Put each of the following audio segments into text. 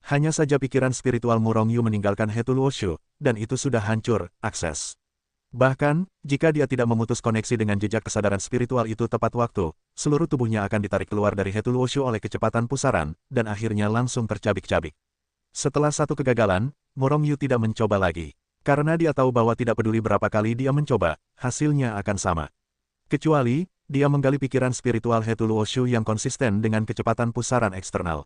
Hanya saja pikiran spiritual Murong Yu meninggalkan He Tuluoshu, dan itu sudah hancur, akses. Bahkan, jika dia tidak memutus koneksi dengan jejak kesadaran spiritual itu tepat waktu, seluruh tubuhnya akan ditarik keluar dari He Tuluoshu oleh kecepatan pusaran, dan akhirnya langsung tercabik-cabik. Setelah satu kegagalan, Murong Yu tidak mencoba lagi. Karena dia tahu bahwa tidak peduli berapa kali dia mencoba, hasilnya akan sama. Kecuali, dia menggali pikiran spiritual He Tuluoshu yang konsisten dengan kecepatan pusaran eksternal.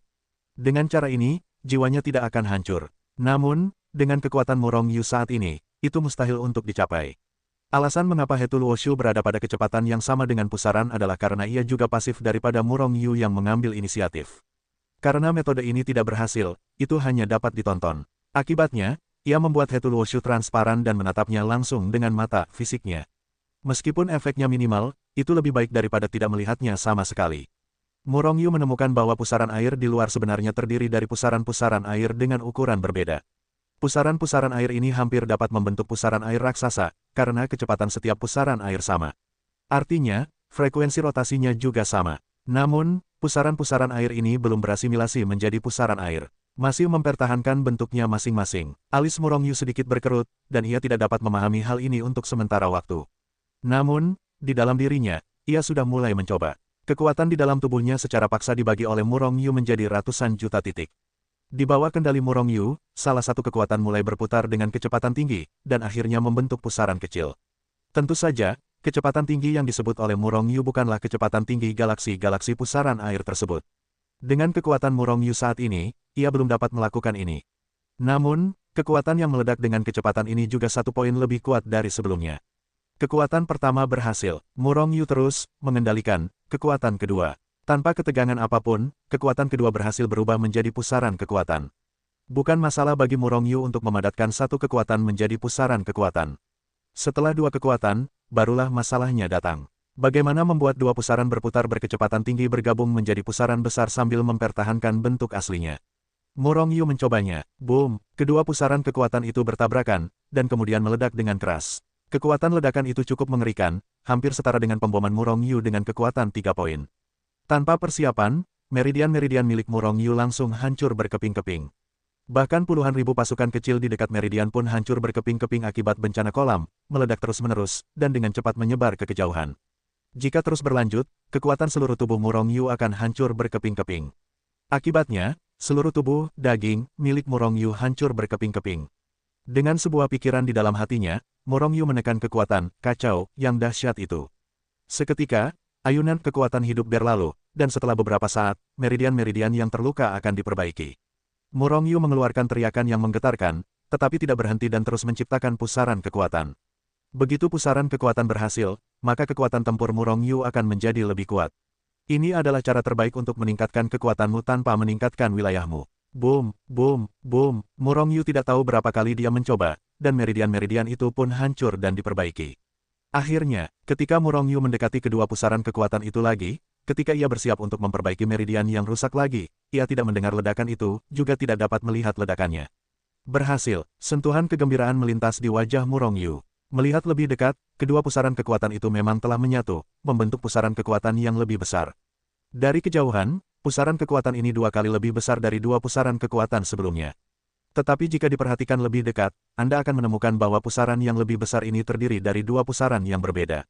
Dengan cara ini, jiwanya tidak akan hancur. Namun, dengan kekuatan Murong Yu saat ini, itu mustahil untuk dicapai. Alasan mengapa He Tuluoshu berada pada kecepatan yang sama dengan pusaran adalah karena ia juga pasif daripada Murong Yu yang mengambil inisiatif. Karena metode ini tidak berhasil, itu hanya dapat ditonton. Akibatnya, ia membuat He Tuluoshu transparan dan menatapnya langsung dengan mata fisiknya. Meskipun efeknya minimal, itu lebih baik daripada tidak melihatnya sama sekali. Murong Yu menemukan bahwa pusaran air di luar sebenarnya terdiri dari pusaran-pusaran air dengan ukuran berbeda. Pusaran-pusaran air ini hampir dapat membentuk pusaran air raksasa, karena kecepatan setiap pusaran air sama. Artinya, frekuensi rotasinya juga sama. Namun, pusaran-pusaran air ini belum berasimilasi menjadi pusaran air. Masih mempertahankan bentuknya masing-masing. Alis Murong Yu sedikit berkerut, dan ia tidak dapat memahami hal ini untuk sementara waktu. Namun, di dalam dirinya, ia sudah mulai mencoba. Kekuatan di dalam tubuhnya secara paksa dibagi oleh Murong Yu menjadi ratusan juta titik. Di bawah kendali Murong Yu, salah satu kekuatan mulai berputar dengan kecepatan tinggi, dan akhirnya membentuk pusaran kecil. Tentu saja, kecepatan tinggi yang disebut oleh Murong Yu bukanlah kecepatan tinggi galaksi-galaksi pusaran air tersebut. Dengan kekuatan Murong Yu saat ini, ia belum dapat melakukan ini. Namun, kekuatan yang meledak dengan kecepatan ini juga satu poin lebih kuat dari sebelumnya. Kekuatan pertama berhasil, Murong Yu terus mengendalikan kekuatan kedua. Tanpa ketegangan apapun, kekuatan kedua berhasil berubah menjadi pusaran kekuatan. Bukan masalah bagi Murong Yu untuk memadatkan satu kekuatan menjadi pusaran kekuatan. Setelah dua kekuatan, barulah masalahnya datang. Bagaimana membuat dua pusaran berputar berkecepatan tinggi bergabung menjadi pusaran besar sambil mempertahankan bentuk aslinya. Murong Yu mencobanya. Boom! Kedua pusaran kekuatan itu bertabrakan, dan kemudian meledak dengan keras. Kekuatan ledakan itu cukup mengerikan, hampir setara dengan pemboman Murong Yu dengan kekuatan 3 poin. Tanpa persiapan, meridian-meridian milik Murong Yu langsung hancur berkeping-keping. Bahkan puluhan ribu pasukan kecil di dekat meridian pun hancur berkeping-keping akibat bencana kolam, meledak terus-menerus, dan dengan cepat menyebar ke kejauhan. Jika terus berlanjut, kekuatan seluruh tubuh Murong Yu akan hancur berkeping-keping. Akibatnya, seluruh tubuh, daging, milik Murong Yu hancur berkeping-keping. Dengan sebuah pikiran di dalam hatinya, Murong Yu menekan kekuatan, kacau, yang dahsyat itu. Seketika, ayunan kekuatan hidup berlalu, dan setelah beberapa saat, meridian-meridian yang terluka akan diperbaiki. Murong Yu mengeluarkan teriakan yang menggetarkan, tetapi tidak berhenti dan terus menciptakan pusaran kekuatan. Begitu pusaran kekuatan berhasil, maka kekuatan tempur Murong Yu akan menjadi lebih kuat. Ini adalah cara terbaik untuk meningkatkan kekuatanmu tanpa meningkatkan wilayahmu. Boom, boom, boom. Murong Yu tidak tahu berapa kali dia mencoba, dan meridian-meridian itu pun hancur dan diperbaiki. Akhirnya, ketika Murong Yu mendekati kedua pusaran kekuatan itu lagi, ketika ia bersiap untuk memperbaiki meridian yang rusak lagi, ia tidak mendengar ledakan itu, juga tidak dapat melihat ledakannya. Berhasil, sentuhan kegembiraan melintas di wajah Murong Yu. Melihat lebih dekat, kedua pusaran kekuatan itu memang telah menyatu, membentuk pusaran kekuatan yang lebih besar. Dari kejauhan, pusaran kekuatan ini 2 kali lebih besar dari 2 pusaran kekuatan sebelumnya. Tetapi jika diperhatikan lebih dekat, Anda akan menemukan bahwa pusaran yang lebih besar ini terdiri dari 2 pusaran yang berbeda.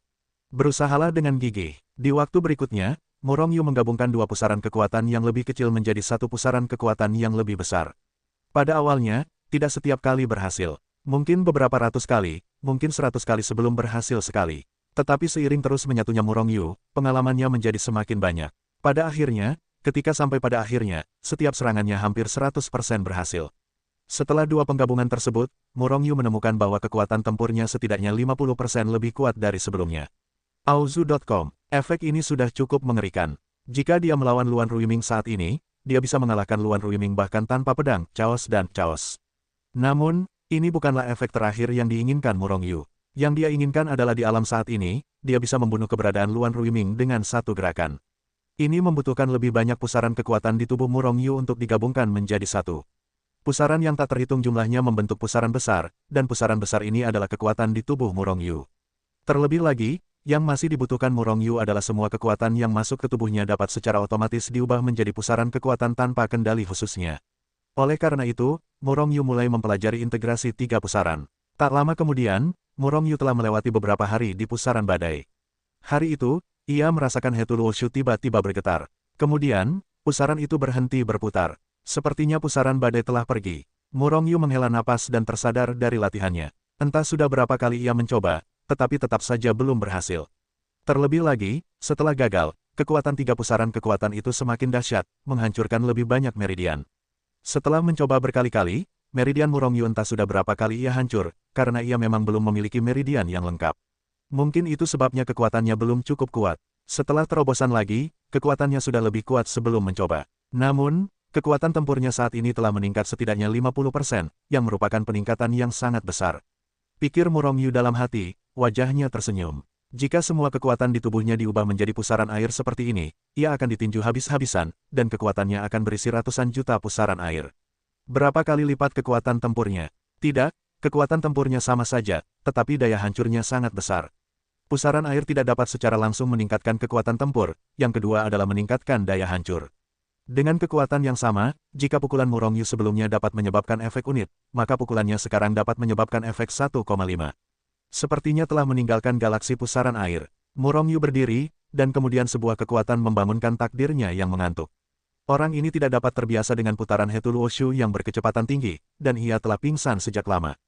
Berusahalah dengan gigih. Di waktu berikutnya, Murong Yu menggabungkan 2 pusaran kekuatan yang lebih kecil menjadi 1 pusaran kekuatan yang lebih besar. Pada awalnya, tidak setiap kali berhasil. Mungkin beberapa ratus kali, mungkin 100 kali sebelum berhasil sekali. Tetapi seiring terus menyatunya Murong Yu, pengalamannya menjadi semakin banyak. Pada akhirnya, ketika sampai pada akhirnya, setiap serangannya hampir 100% berhasil. Setelah 2 penggabungan tersebut, Murong Yu menemukan bahwa kekuatan tempurnya setidaknya 50% lebih kuat dari sebelumnya. Aozu.com, efek ini sudah cukup mengerikan. Jika dia melawan Luan Ruiming saat ini, dia bisa mengalahkan Luan Ruiming bahkan tanpa pedang, chaos dan chaos. Namun, ini bukanlah efek terakhir yang diinginkan Murong Yu. Yang dia inginkan adalah di alam saat ini, dia bisa membunuh keberadaan Luan Ruiming dengan satu gerakan. Ini membutuhkan lebih banyak pusaran kekuatan di tubuh Murong Yu untuk digabungkan menjadi satu. Pusaran yang tak terhitung jumlahnya membentuk pusaran besar, dan pusaran besar ini adalah kekuatan di tubuh Murong Yu. Terlebih lagi, yang masih dibutuhkan Murong Yu adalah semua kekuatan yang masuk ke tubuhnya dapat secara otomatis diubah menjadi pusaran kekuatan tanpa kendali khususnya. Oleh karena itu, Murong Yu mulai mempelajari integrasi tiga pusaran. Tak lama kemudian, Murong Yu telah melewati beberapa hari di pusaran badai. Hari itu, ia merasakan Hetuluoshu tiba-tiba bergetar. Kemudian, pusaran itu berhenti berputar. Sepertinya pusaran badai telah pergi. Murong Yu menghela napas dan tersadar dari latihannya. Entah sudah berapa kali ia mencoba, tetapi tetap saja belum berhasil. Terlebih lagi, setelah gagal, kekuatan tiga pusaran kekuatan itu semakin dahsyat, menghancurkan lebih banyak meridian. Setelah mencoba berkali-kali, meridian Murong Yu entah sudah berapa kali ia hancur, karena ia memang belum memiliki meridian yang lengkap. Mungkin itu sebabnya kekuatannya belum cukup kuat. Setelah terobosan lagi, kekuatannya sudah lebih kuat sebelum mencoba. Namun, kekuatan tempurnya saat ini telah meningkat setidaknya 50%, yang merupakan peningkatan yang sangat besar. Pikir Murong Yu dalam hati, wajahnya tersenyum. Jika semua kekuatan di tubuhnya diubah menjadi pusaran air seperti ini, ia akan ditinju habis-habisan, dan kekuatannya akan berisi ratusan juta pusaran air. Berapa kali lipat kekuatan tempurnya? Tidak, kekuatan tempurnya sama saja, tetapi daya hancurnya sangat besar. Pusaran air tidak dapat secara langsung meningkatkan kekuatan tempur, yang kedua adalah meningkatkan daya hancur. Dengan kekuatan yang sama, jika pukulan Murong Yu sebelumnya dapat menyebabkan efek unit, maka pukulannya sekarang dapat menyebabkan efek 1,5. Sepertinya telah meninggalkan galaksi pusaran air. Murong Yu berdiri, dan kemudian sebuah kekuatan membangunkan takdirnya yang mengantuk. Orang ini tidak dapat terbiasa dengan putaran Hetuluoshu yang berkecepatan tinggi, dan ia telah pingsan sejak lama.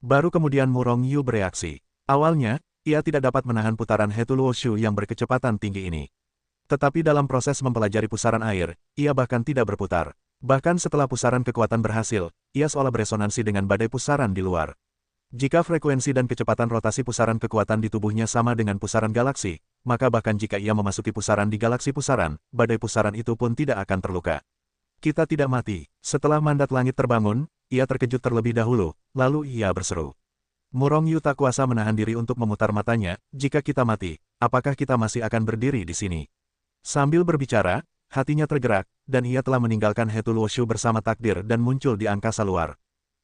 Baru kemudian Murong Yu bereaksi. Awalnya, ia tidak dapat menahan putaran Hetuluoshu yang berkecepatan tinggi ini. Tetapi dalam proses mempelajari pusaran air, ia bahkan tidak berputar. Bahkan setelah pusaran kekuatan berhasil, ia seolah beresonansi dengan badai pusaran di luar. Jika frekuensi dan kecepatan rotasi pusaran kekuatan di tubuhnya sama dengan pusaran galaksi, maka bahkan jika ia memasuki pusaran di galaksi pusaran, badai pusaran itu pun tidak akan terluka. Kita tidak mati. Setelah mandat langit terbangun, ia terkejut terlebih dahulu, lalu ia berseru. Murong Yu tak kuasa menahan diri untuk memutar matanya, jika kita mati, apakah kita masih akan berdiri di sini? Sambil berbicara, hatinya tergerak, dan ia telah meninggalkan Hetuluoshu bersama takdir dan muncul di angkasa luar.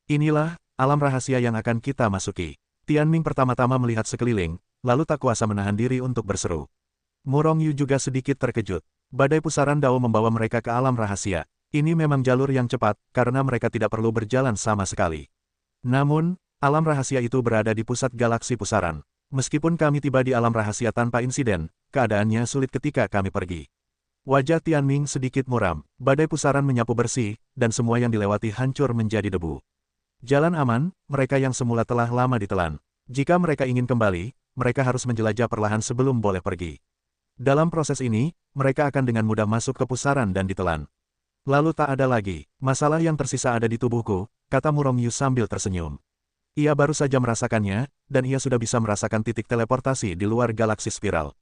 Inilah alam rahasia yang akan kita masuki. Tianming pertama-tama melihat sekeliling, lalu tak kuasa menahan diri untuk berseru. Murong Yu juga sedikit terkejut. Badai pusaran Dao membawa mereka ke alam rahasia. Ini memang jalur yang cepat, karena mereka tidak perlu berjalan sama sekali. Namun, alam rahasia itu berada di pusat galaksi pusaran. Meskipun kami tiba di alam rahasia tanpa insiden, keadaannya sulit ketika kami pergi. Wajah Tianming sedikit muram. Badai pusaran menyapu bersih, dan semua yang dilewati hancur menjadi debu. Jalan aman, mereka yang semula telah lama ditelan. Jika mereka ingin kembali, mereka harus menjelajah perlahan sebelum boleh pergi. Dalam proses ini, mereka akan dengan mudah masuk ke pusaran dan ditelan. Lalu tak ada lagi, masalah yang tersisa ada di tubuhku, kata Murong Yu sambil tersenyum. Ia baru saja merasakannya, dan ia sudah bisa merasakan titik teleportasi di luar galaksi spiral.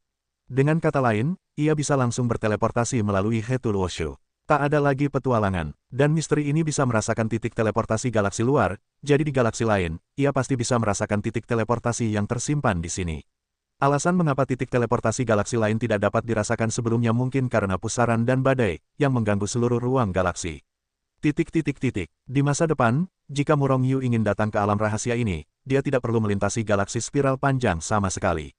Dengan kata lain, ia bisa langsung berteleportasi melalui Hetuluoshu. Tak ada lagi petualangan, dan misteri ini bisa merasakan titik teleportasi galaksi luar, jadi di galaksi lain, ia pasti bisa merasakan titik teleportasi yang tersimpan di sini. Alasan mengapa titik teleportasi galaksi lain tidak dapat dirasakan sebelumnya mungkin karena pusaran dan badai, yang mengganggu seluruh ruang galaksi. Di masa depan, jika Murong Yu ingin datang ke alam rahasia ini, dia tidak perlu melintasi galaksi spiral panjang sama sekali.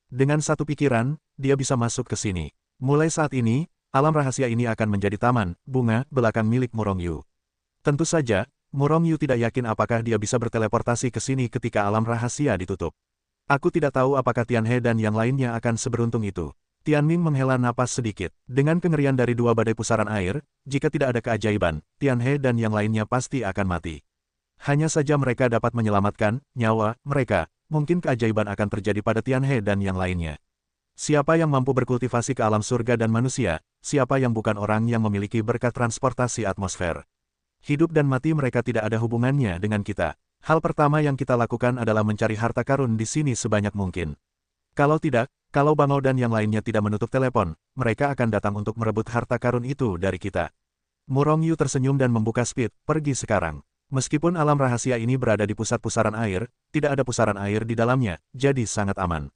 Dengan satu pikiran, dia bisa masuk ke sini. Mulai saat ini, alam rahasia ini akan menjadi taman, bunga, belakang milik Murong Yu. Tentu saja, Murong Yu tidak yakin apakah dia bisa berteleportasi ke sini ketika alam rahasia ditutup. Aku tidak tahu apakah Tianhe dan yang lainnya akan seberuntung itu. Tianming menghela napas sedikit. Dengan kengerian dari dua badai pusaran air, jika tidak ada keajaiban, Tianhe dan yang lainnya pasti akan mati. Hanya saja mereka dapat menyelamatkan nyawa mereka, mungkin keajaiban akan terjadi pada Tianhe dan yang lainnya. Siapa yang mampu berkultivasi ke alam surga dan manusia, siapa yang bukan orang yang memiliki berkat transportasi atmosfer. Hidup dan mati mereka tidak ada hubungannya dengan kita. Hal pertama yang kita lakukan adalah mencari harta karun di sini sebanyak mungkin. Kalau tidak, kalau Bangau dan yang lainnya tidak menutup telepon, mereka akan datang untuk merebut harta karun itu dari kita. Murong Yu tersenyum dan membuka speed, pergi sekarang. Meskipun alam rahasia ini berada di pusat pusaran air, tidak ada pusaran air di dalamnya, jadi sangat aman.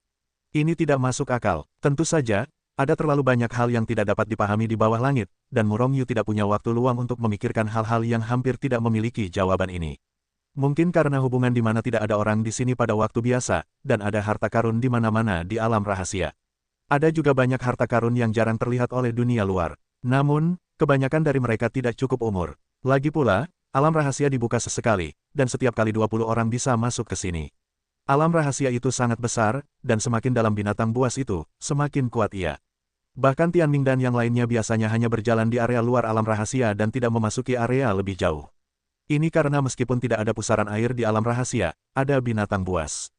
Ini tidak masuk akal. Tentu saja, ada terlalu banyak hal yang tidak dapat dipahami di bawah langit, dan Murong Yu tidak punya waktu luang untuk memikirkan hal-hal yang hampir tidak memiliki jawaban ini. Mungkin karena hubungan di mana tidak ada orang di sini pada waktu biasa, dan ada harta karun di mana-mana di alam rahasia. Ada juga banyak harta karun yang jarang terlihat oleh dunia luar. Namun, kebanyakan dari mereka tidak cukup umur. Lagi pula, Alam rahasia dibuka sesekali, dan setiap kali 20 orang bisa masuk ke sini. Alam rahasia itu sangat besar, dan semakin dalam binatang buas itu, semakin kuat ia. Bahkan Tianming dan yang lainnya biasanya hanya berjalan di area luar alam rahasia dan tidak memasuki area lebih jauh. Ini karena meskipun tidak ada pusaran air di alam rahasia, ada binatang buas.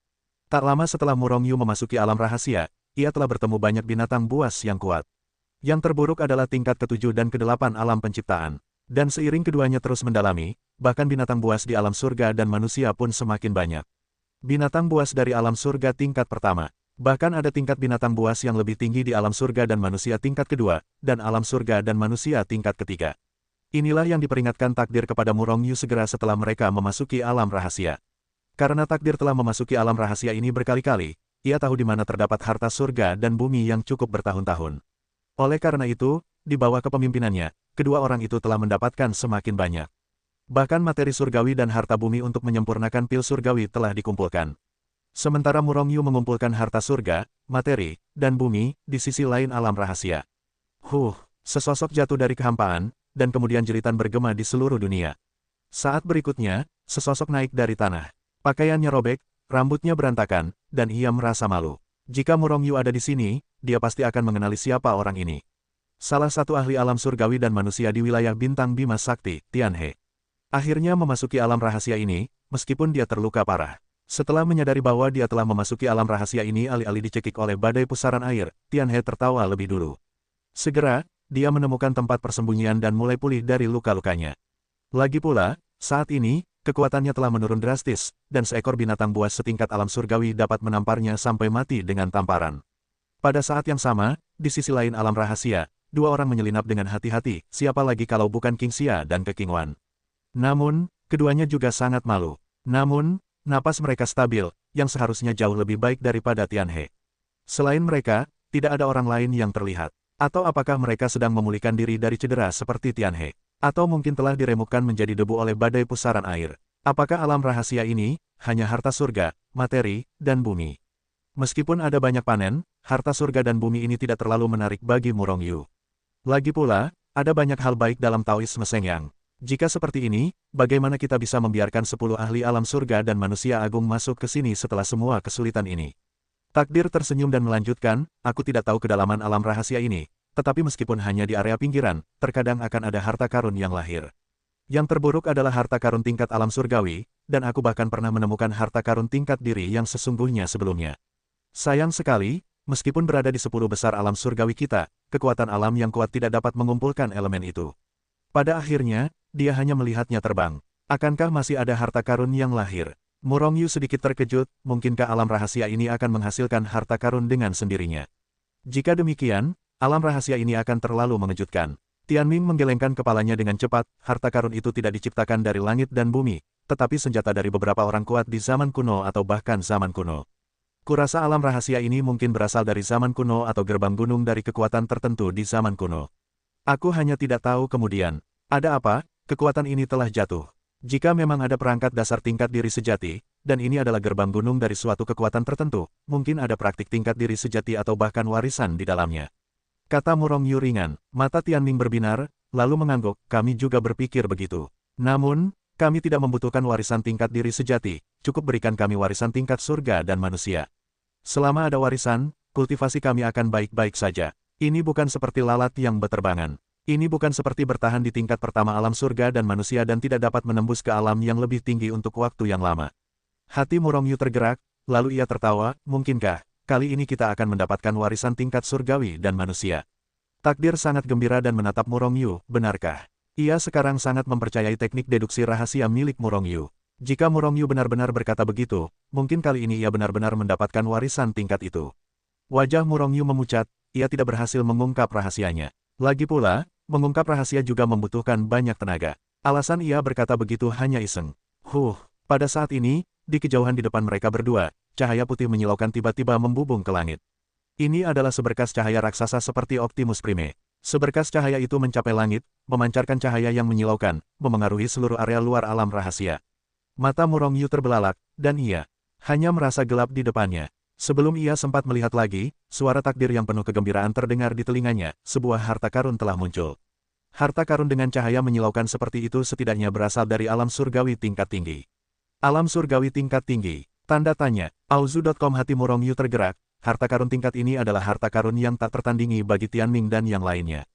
Tak lama setelah Murongyu memasuki alam rahasia, ia telah bertemu banyak binatang buas yang kuat. Yang terburuk adalah tingkat ke-7 dan ke-8 alam penciptaan. Dan seiring keduanya terus mendalami, bahkan binatang buas di alam surga dan manusia pun semakin banyak. Binatang buas dari alam surga tingkat pertama. Bahkan ada tingkat binatang buas yang lebih tinggi di alam surga dan manusia tingkat kedua, dan alam surga dan manusia tingkat ketiga. Inilah yang diperingatkan takdir kepada Murongyu segera setelah mereka memasuki alam rahasia. Karena takdir telah memasuki alam rahasia ini berkali-kali, ia tahu di mana terdapat harta surga dan bumi yang cukup bertahun-tahun. Oleh karena itu, di bawah kepemimpinannya, kedua orang itu telah mendapatkan semakin banyak. Bahkan materi surgawi dan harta bumi untuk menyempurnakan pil surgawi telah dikumpulkan. Sementara Murongyu mengumpulkan harta surga, materi, dan bumi, di sisi lain alam rahasia. Sesosok jatuh dari kehampaan, dan kemudian jeritan bergema di seluruh dunia. Saat berikutnya, sesosok naik dari tanah. Pakaiannya robek, rambutnya berantakan, dan ia merasa malu. Jika Murongyu ada di sini, dia pasti akan mengenali siapa orang ini. Salah satu ahli alam surgawi dan manusia di wilayah bintang Bima Sakti, Tianhe. Akhirnya memasuki alam rahasia ini, meskipun dia terluka parah. Setelah menyadari bahwa dia telah memasuki alam rahasia ini alih-alih dicekik oleh badai pusaran air, Tianhe tertawa lebih dulu. Segera, dia menemukan tempat persembunyian dan mulai pulih dari luka-lukanya. Lagi pula, saat ini, kekuatannya telah menurun drastis, dan seekor binatang buas setingkat alam surgawi dapat menamparnya sampai mati dengan tamparan. Pada saat yang sama, di sisi lain alam rahasia, dua orang menyelinap dengan hati-hati, siapa lagi kalau bukan King Xia dan King Wan. Namun, keduanya juga sangat malu. Namun, napas mereka stabil, yang seharusnya jauh lebih baik daripada Tianhe. Selain mereka, tidak ada orang lain yang terlihat. Atau apakah mereka sedang memulihkan diri dari cedera seperti Tianhe? Atau mungkin telah diremukkan menjadi debu oleh badai pusaran air? Apakah alam rahasia ini hanya harta surga, materi, dan bumi? Meskipun ada banyak panen, harta surga dan bumi ini tidak terlalu menarik bagi Murongyu. Lagi pula, ada banyak hal baik dalam Taoisme Sengyang. Jika seperti ini, bagaimana kita bisa membiarkan 10 ahli alam surga dan manusia agung masuk ke sini setelah semua kesulitan ini? Takdir tersenyum dan melanjutkan, aku tidak tahu kedalaman alam rahasia ini, tetapi meskipun hanya di area pinggiran, terkadang akan ada harta karun yang lahir. Yang terburuk adalah harta karun tingkat alam surgawi, dan aku bahkan pernah menemukan harta karun tingkat diri yang sesungguhnya sebelumnya. Sayang sekali, meskipun berada di 10 besar alam surgawi kita, kekuatan alam yang kuat tidak dapat mengumpulkan elemen itu. Pada akhirnya, dia hanya melihatnya terbang. Akankah masih ada harta karun yang lahir? Murongyu sedikit terkejut, mungkinkah alam rahasia ini akan menghasilkan harta karun dengan sendirinya? Jika demikian, alam rahasia ini akan terlalu mengejutkan. Tianming menggelengkan kepalanya dengan cepat, harta karun itu tidak diciptakan dari langit dan bumi, tetapi senjata dari beberapa orang kuat di zaman kuno atau bahkan zaman kuno. Kurasa alam rahasia ini mungkin berasal dari zaman kuno atau gerbang gunung dari kekuatan tertentu di zaman kuno. Aku hanya tidak tahu kemudian. Ada apa? Kekuatan ini telah jatuh. Jika memang ada perangkat dasar tingkat diri sejati, dan ini adalah gerbang gunung dari suatu kekuatan tertentu, mungkin ada praktik tingkat diri sejati atau bahkan warisan di dalamnya. Kata Murongyu ringan, mata Tianming berbinar, lalu mengangguk, kami juga berpikir begitu. Namun, kami tidak membutuhkan warisan tingkat diri sejati, cukup berikan kami warisan tingkat surga dan manusia. Selama ada warisan, kultivasi kami akan baik-baik saja. Ini bukan seperti lalat yang beterbangan. Ini bukan seperti bertahan di tingkat pertama alam surga dan manusia dan tidak dapat menembus ke alam yang lebih tinggi untuk waktu yang lama. Hati Murongyu tergerak, lalu ia tertawa, mungkinkah, kali ini kita akan mendapatkan warisan tingkat surgawi dan manusia. Takdir sangat gembira dan menatap Murongyu, benarkah? Ia sekarang sangat mempercayai teknik deduksi rahasia milik Murongyu. Jika Murongyu benar-benar berkata begitu, mungkin kali ini ia benar-benar mendapatkan warisan tingkat itu. Wajah Murongyu memucat, ia tidak berhasil mengungkap rahasianya. Lagi pula, mengungkap rahasia juga membutuhkan banyak tenaga. Alasan ia berkata begitu hanya iseng. Pada saat ini, di kejauhan di depan mereka berdua, cahaya putih menyilaukan tiba-tiba membubung ke langit. Ini adalah seberkas cahaya raksasa seperti Optimus Prime. Seberkas cahaya itu mencapai langit, memancarkan cahaya yang menyilaukan, memengaruhi seluruh area luar alam rahasia. Mata Murongyu terbelalak, dan ia hanya merasa gelap di depannya. Sebelum ia sempat melihat lagi, suara takdir yang penuh kegembiraan terdengar di telinganya, sebuah harta karun telah muncul. Harta karun dengan cahaya menyilaukan seperti itu setidaknya berasal dari alam surgawi tingkat tinggi. Alam surgawi tingkat tinggi. Tanda tanya. Auzu.com. Hati Murong Yu tergerak. Harta karun tingkat ini adalah harta karun yang tak tertandingi bagi Tianming dan yang lainnya.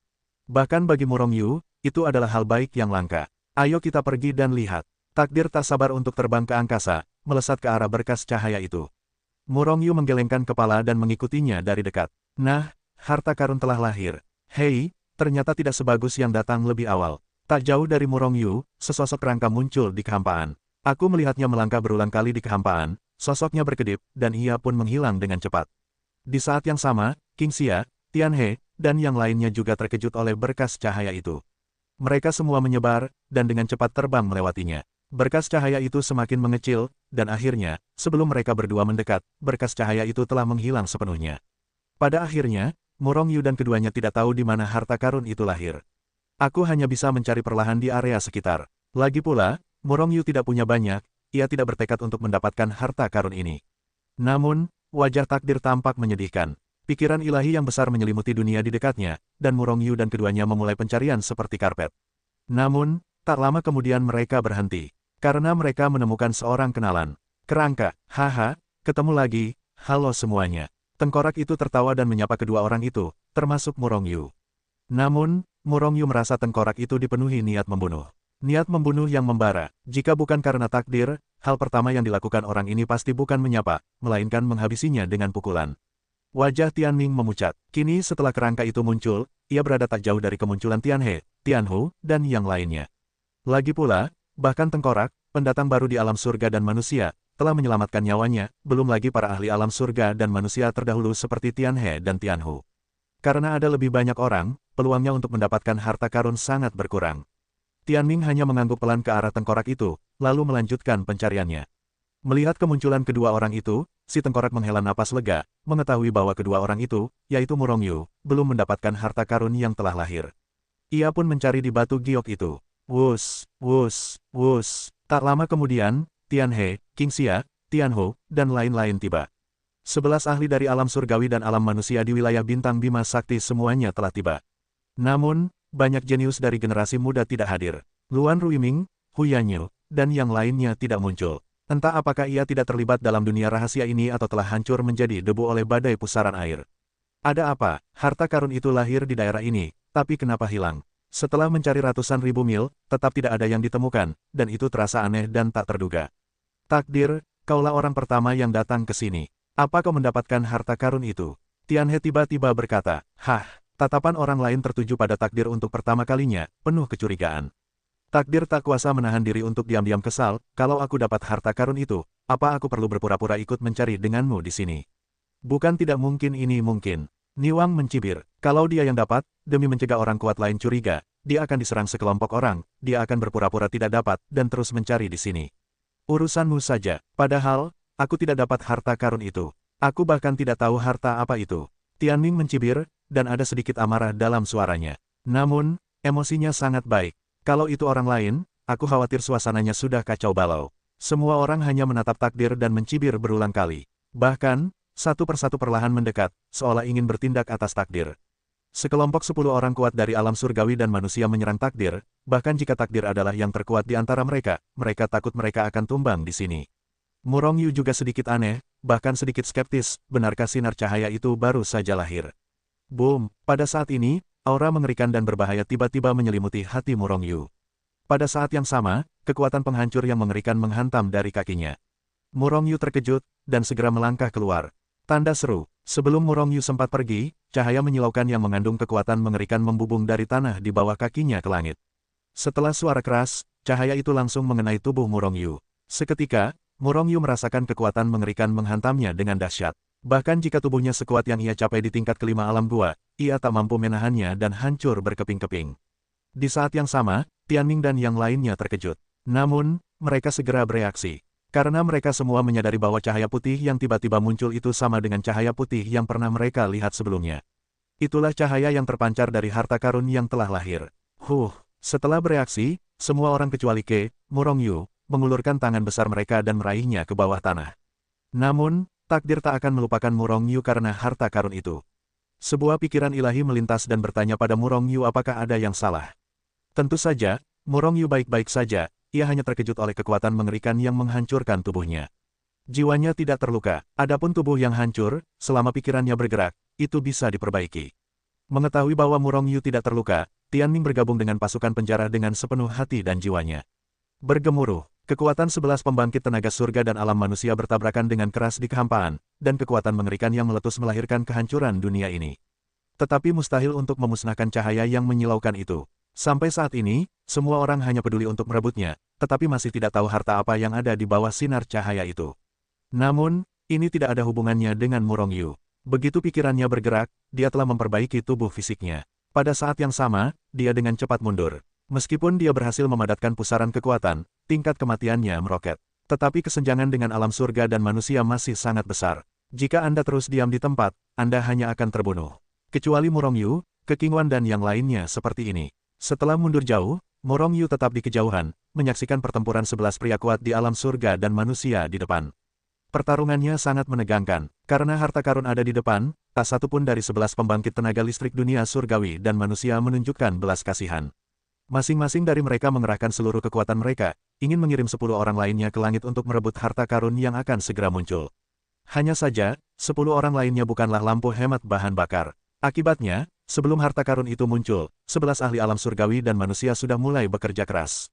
Bahkan bagi Murong Yu, itu adalah hal baik yang langka. Ayo kita pergi dan lihat. Takdir tak sabar untuk terbang ke angkasa, melesat ke arah berkas cahaya itu. Murong Yu menggelengkan kepala dan mengikutinya dari dekat. Nah, harta karun telah lahir. Hei, ternyata tidak sebagus yang datang lebih awal. Tak jauh dari Murong Yu, sesosok kerangka muncul di kehampaan. Aku melihatnya melangkah berulang kali di kehampaan, sosoknya berkedip, dan ia pun menghilang dengan cepat. Di saat yang sama, King Xia, Tian He, dan yang lainnya juga terkejut oleh berkas cahaya itu. Mereka semua menyebar, dan dengan cepat terbang melewatinya. Berkas cahaya itu semakin mengecil, dan akhirnya, sebelum mereka berdua mendekat, berkas cahaya itu telah menghilang sepenuhnya. Pada akhirnya, Murong Yu dan keduanya tidak tahu di mana harta karun itu lahir. Aku hanya bisa mencari perlahan di area sekitar. Lagi pula, Murong Yu tidak punya banyak, ia tidak bertekad untuk mendapatkan harta karun ini. Namun, wajah takdir tampak menyedihkan. Pikiran ilahi yang besar menyelimuti dunia di dekatnya, dan Murong Yu dan keduanya memulai pencarian seperti karpet. Namun, tak lama kemudian mereka berhenti. Karena mereka menemukan seorang kenalan. Kerangka, haha, ketemu lagi, halo semuanya. Tengkorak itu tertawa dan menyapa kedua orang itu, termasuk Murong Yu. Namun, Murong Yu merasa tengkorak itu dipenuhi niat membunuh. Niat membunuh yang membara. Jika bukan karena takdir, hal pertama yang dilakukan orang ini pasti bukan menyapa, melainkan menghabisinya dengan pukulan. Wajah Tianming memucat. Kini setelah kerangka itu muncul, ia berada tak jauh dari kemunculan Tian He, Tian Hu, dan yang lainnya. Lagi pula, bahkan tengkorak, pendatang baru di alam surga dan manusia, telah menyelamatkan nyawanya, belum lagi para ahli alam surga dan manusia terdahulu seperti Tian He dan Tian Hu. Karena ada lebih banyak orang, peluangnya untuk mendapatkan harta karun sangat berkurang. Tianming hanya mengangguk pelan ke arah tengkorak itu, lalu melanjutkan pencariannya. Melihat kemunculan kedua orang itu, si tengkorak menghela napas lega, mengetahui bahwa kedua orang itu, yaitu Murong Yu, belum mendapatkan harta karun yang telah lahir. Ia pun mencari di batu giok itu. Wus, wus, wus. Tak lama kemudian, Tian He, King Xia, Tian Hu, dan lain-lain tiba. 11 ahli dari alam surgawi dan alam manusia di wilayah bintang Bima Sakti semuanya telah tiba. Namun, banyak jenius dari generasi muda tidak hadir. Luan Ruiming, Hu Yanyu, dan yang lainnya tidak muncul. Entah apakah ia tidak terlibat dalam dunia rahasia ini atau telah hancur menjadi debu oleh badai pusaran air. Ada apa? Harta karun itu lahir di daerah ini, tapi kenapa hilang? Setelah mencari ratusan ribu mil, tetap tidak ada yang ditemukan, dan itu terasa aneh dan tak terduga. Takdir, kaulah orang pertama yang datang ke sini. Apa kau mendapatkan harta karun itu? Tian He tiba-tiba berkata, hah, tatapan orang lain tertuju pada takdir untuk pertama kalinya, penuh kecurigaan. Takdir tak kuasa menahan diri untuk diam-diam kesal, kalau aku dapat harta karun itu, apa aku perlu berpura-pura ikut mencari denganmu di sini? Bukan tidak mungkin ini mungkin. Niwang mencibir, kalau dia yang dapat, demi mencegah orang kuat lain curiga, dia akan diserang sekelompok orang, dia akan berpura-pura tidak dapat, dan terus mencari di sini. Urusanmu saja, padahal, aku tidak dapat harta karun itu. Aku bahkan tidak tahu harta apa itu. Tianming mencibir, dan ada sedikit amarah dalam suaranya. Namun, emosinya sangat baik. Kalau itu orang lain, aku khawatir suasananya sudah kacau balau. Semua orang hanya menatap takdir dan mencibir berulang kali. Bahkan, satu persatu perlahan mendekat, seolah ingin bertindak atas takdir. Sekelompok 10 orang kuat dari alam surgawi dan manusia menyerang takdir, bahkan jika takdir adalah yang terkuat di antara mereka, mereka takut mereka akan tumbang di sini. Murong Yu juga sedikit aneh, bahkan sedikit skeptis, benarkah sinar cahaya itu baru saja lahir? Boom, pada saat ini, aura mengerikan dan berbahaya tiba-tiba menyelimuti hati Murong Yu. Pada saat yang sama, kekuatan penghancur yang mengerikan menghantam dari kakinya. Murong Yu terkejut, dan segera melangkah keluar. Tanda seru. Sebelum Murong Yu sempat pergi, cahaya menyilaukan yang mengandung kekuatan mengerikan membubung dari tanah di bawah kakinya ke langit. Setelah suara keras, cahaya itu langsung mengenai tubuh Murong Yu. Seketika, Murong Yu merasakan kekuatan mengerikan menghantamnya dengan dahsyat. Bahkan jika tubuhnya sekuat yang ia capai di tingkat kelima alam gua, ia tak mampu menahannya dan hancur berkeping-keping. Di saat yang sama, Tianming dan yang lainnya terkejut. Namun, mereka segera bereaksi. Karena mereka semua menyadari bahwa cahaya putih yang tiba-tiba muncul itu sama dengan cahaya putih yang pernah mereka lihat sebelumnya. Itulah cahaya yang terpancar dari harta karun yang telah lahir. Setelah bereaksi, semua orang kecuali Murong Yu, mengulurkan tangan besar mereka dan meraihnya ke bawah tanah. Namun, takdir tak akan melupakan Murong Yu karena harta karun itu. Sebuah pikiran ilahi melintas dan bertanya pada Murong Yu apakah ada yang salah. Tentu saja, Murong Yu baik-baik saja, ia hanya terkejut oleh kekuatan mengerikan yang menghancurkan tubuhnya. Jiwanya tidak terluka, adapun tubuh yang hancur, selama pikirannya bergerak, itu bisa diperbaiki. Mengetahui bahwa Murong Yu tidak terluka, Tianming bergabung dengan pasukan penjara dengan sepenuh hati dan jiwanya. Bergemuruh, kekuatan 11 pembangkit tenaga surga dan alam manusia bertabrakan dengan keras di kehampaan, dan kekuatan mengerikan yang meletus melahirkan kehancuran dunia ini. Tetapi mustahil untuk memusnahkan cahaya yang menyilaukan itu. Sampai saat ini, semua orang hanya peduli untuk merebutnya, tetapi masih tidak tahu harta apa yang ada di bawah sinar cahaya itu. Namun, ini tidak ada hubungannya dengan Murong Yu. Begitu pikirannya bergerak, dia telah memperbaiki tubuh fisiknya. Pada saat yang sama, dia dengan cepat mundur. Meskipun dia berhasil memadatkan pusaran kekuatan, tingkat kematiannya meroket. Tetapi kesenjangan dengan alam surga dan manusia masih sangat besar. Jika Anda terus diam di tempat, Anda hanya akan terbunuh. Kecuali Murong Yu, Keqingwan dan yang lainnya seperti ini. Setelah mundur jauh, Murong Yu tetap di kejauhan, menyaksikan pertempuran 11 pria kuat di alam surga dan manusia di depan. Pertarungannya sangat menegangkan, karena harta karun ada di depan, tak satu pun dari 11 pembangkit tenaga listrik dunia surgawi dan manusia menunjukkan belas kasihan. Masing-masing dari mereka mengerahkan seluruh kekuatan mereka, ingin mengirim 10 orang lainnya ke langit untuk merebut harta karun yang akan segera muncul. Hanya saja, 10 orang lainnya bukanlah lampu hemat bahan bakar. Akibatnya, sebelum harta karun itu muncul, 11 ahli alam surgawi dan manusia sudah mulai bekerja keras.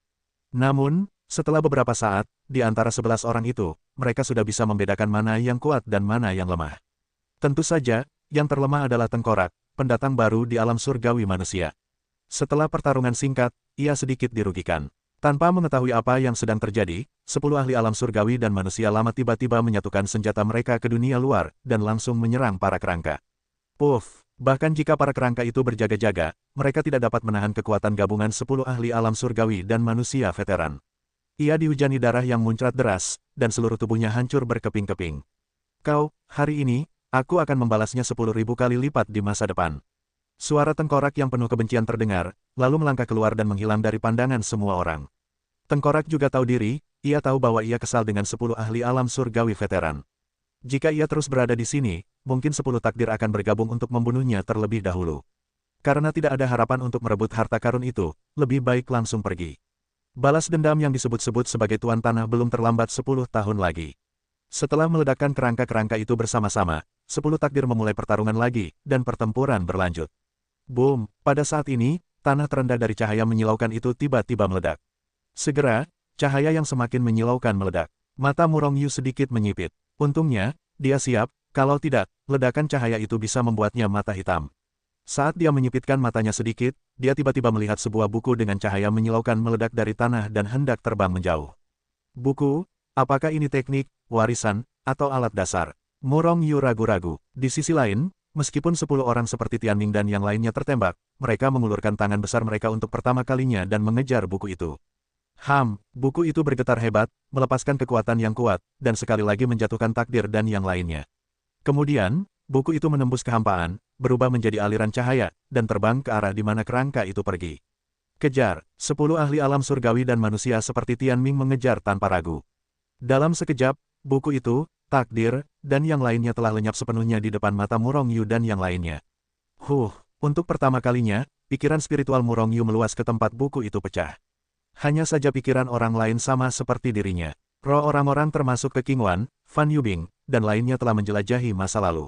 Namun, setelah beberapa saat, di antara 11 orang itu, mereka sudah bisa membedakan mana yang kuat dan mana yang lemah. Tentu saja, yang terlemah adalah tengkorak, pendatang baru di alam surgawi manusia. Setelah pertarungan singkat, ia sedikit dirugikan. Tanpa mengetahui apa yang sedang terjadi, 10 ahli alam surgawi dan manusia lama tiba-tiba menyatukan senjata mereka ke dunia luar, dan langsung menyerang para kerangka. Puff! Bahkan jika para kerangka itu berjaga-jaga, mereka tidak dapat menahan kekuatan gabungan 10 ahli alam surgawi dan manusia veteran. Ia dihujani darah yang muncrat deras, dan seluruh tubuhnya hancur berkeping-keping. Kau, hari ini, aku akan membalasnya 10.000 kali lipat di masa depan. Suara tengkorak yang penuh kebencian terdengar, lalu melangkah keluar dan menghilang dari pandangan semua orang. Tengkorak juga tahu diri, ia tahu bahwa ia kesal dengan 10 ahli alam surgawi veteran. Jika ia terus berada di sini, mungkin 10 takdir akan bergabung untuk membunuhnya terlebih dahulu. Karena tidak ada harapan untuk merebut harta karun itu, lebih baik langsung pergi. Balas dendam yang disebut-sebut sebagai Tuan Tanah belum terlambat 10 tahun lagi. Setelah meledakkan kerangka-kerangka itu bersama-sama, 10 takdir memulai pertarungan lagi, dan pertempuran berlanjut. Boom! Pada saat ini, tanah terendah dari cahaya menyilaukan itu tiba-tiba meledak. Segera, cahaya yang semakin menyilaukan meledak. Mata Murong Yu sedikit menyipit. Untungnya, dia siap, kalau tidak, ledakan cahaya itu bisa membuatnya mata hitam. Saat dia menyipitkan matanya sedikit, dia tiba-tiba melihat sebuah buku dengan cahaya menyilaukan meledak dari tanah dan hendak terbang menjauh. Buku? Apakah ini teknik, warisan, atau alat dasar? Murong Yu ragu-ragu. Di sisi lain, meskipun 10 orang seperti Tianming dan yang lainnya tertembak, mereka mengulurkan tangan besar mereka untuk pertama kalinya dan mengejar buku itu. Buku itu bergetar hebat, melepaskan kekuatan yang kuat, dan sekali lagi menjatuhkan takdir dan yang lainnya. Kemudian, buku itu menembus kehampaan, berubah menjadi aliran cahaya, dan terbang ke arah di mana kerangka itu pergi. Kejar, 10 ahli alam surgawi dan manusia seperti Tianming mengejar tanpa ragu. Dalam sekejap, buku itu, takdir, dan yang lainnya telah lenyap sepenuhnya di depan mata Murong Yu dan yang lainnya. Untuk pertama kalinya, pikiran spiritual Murong Yu meluas ke tempat buku itu pecah. Hanya saja pikiran orang lain sama seperti dirinya. Roh orang-orang termasuk Keqingwan, Fan Yubing, dan lainnya telah menjelajahi masa lalu.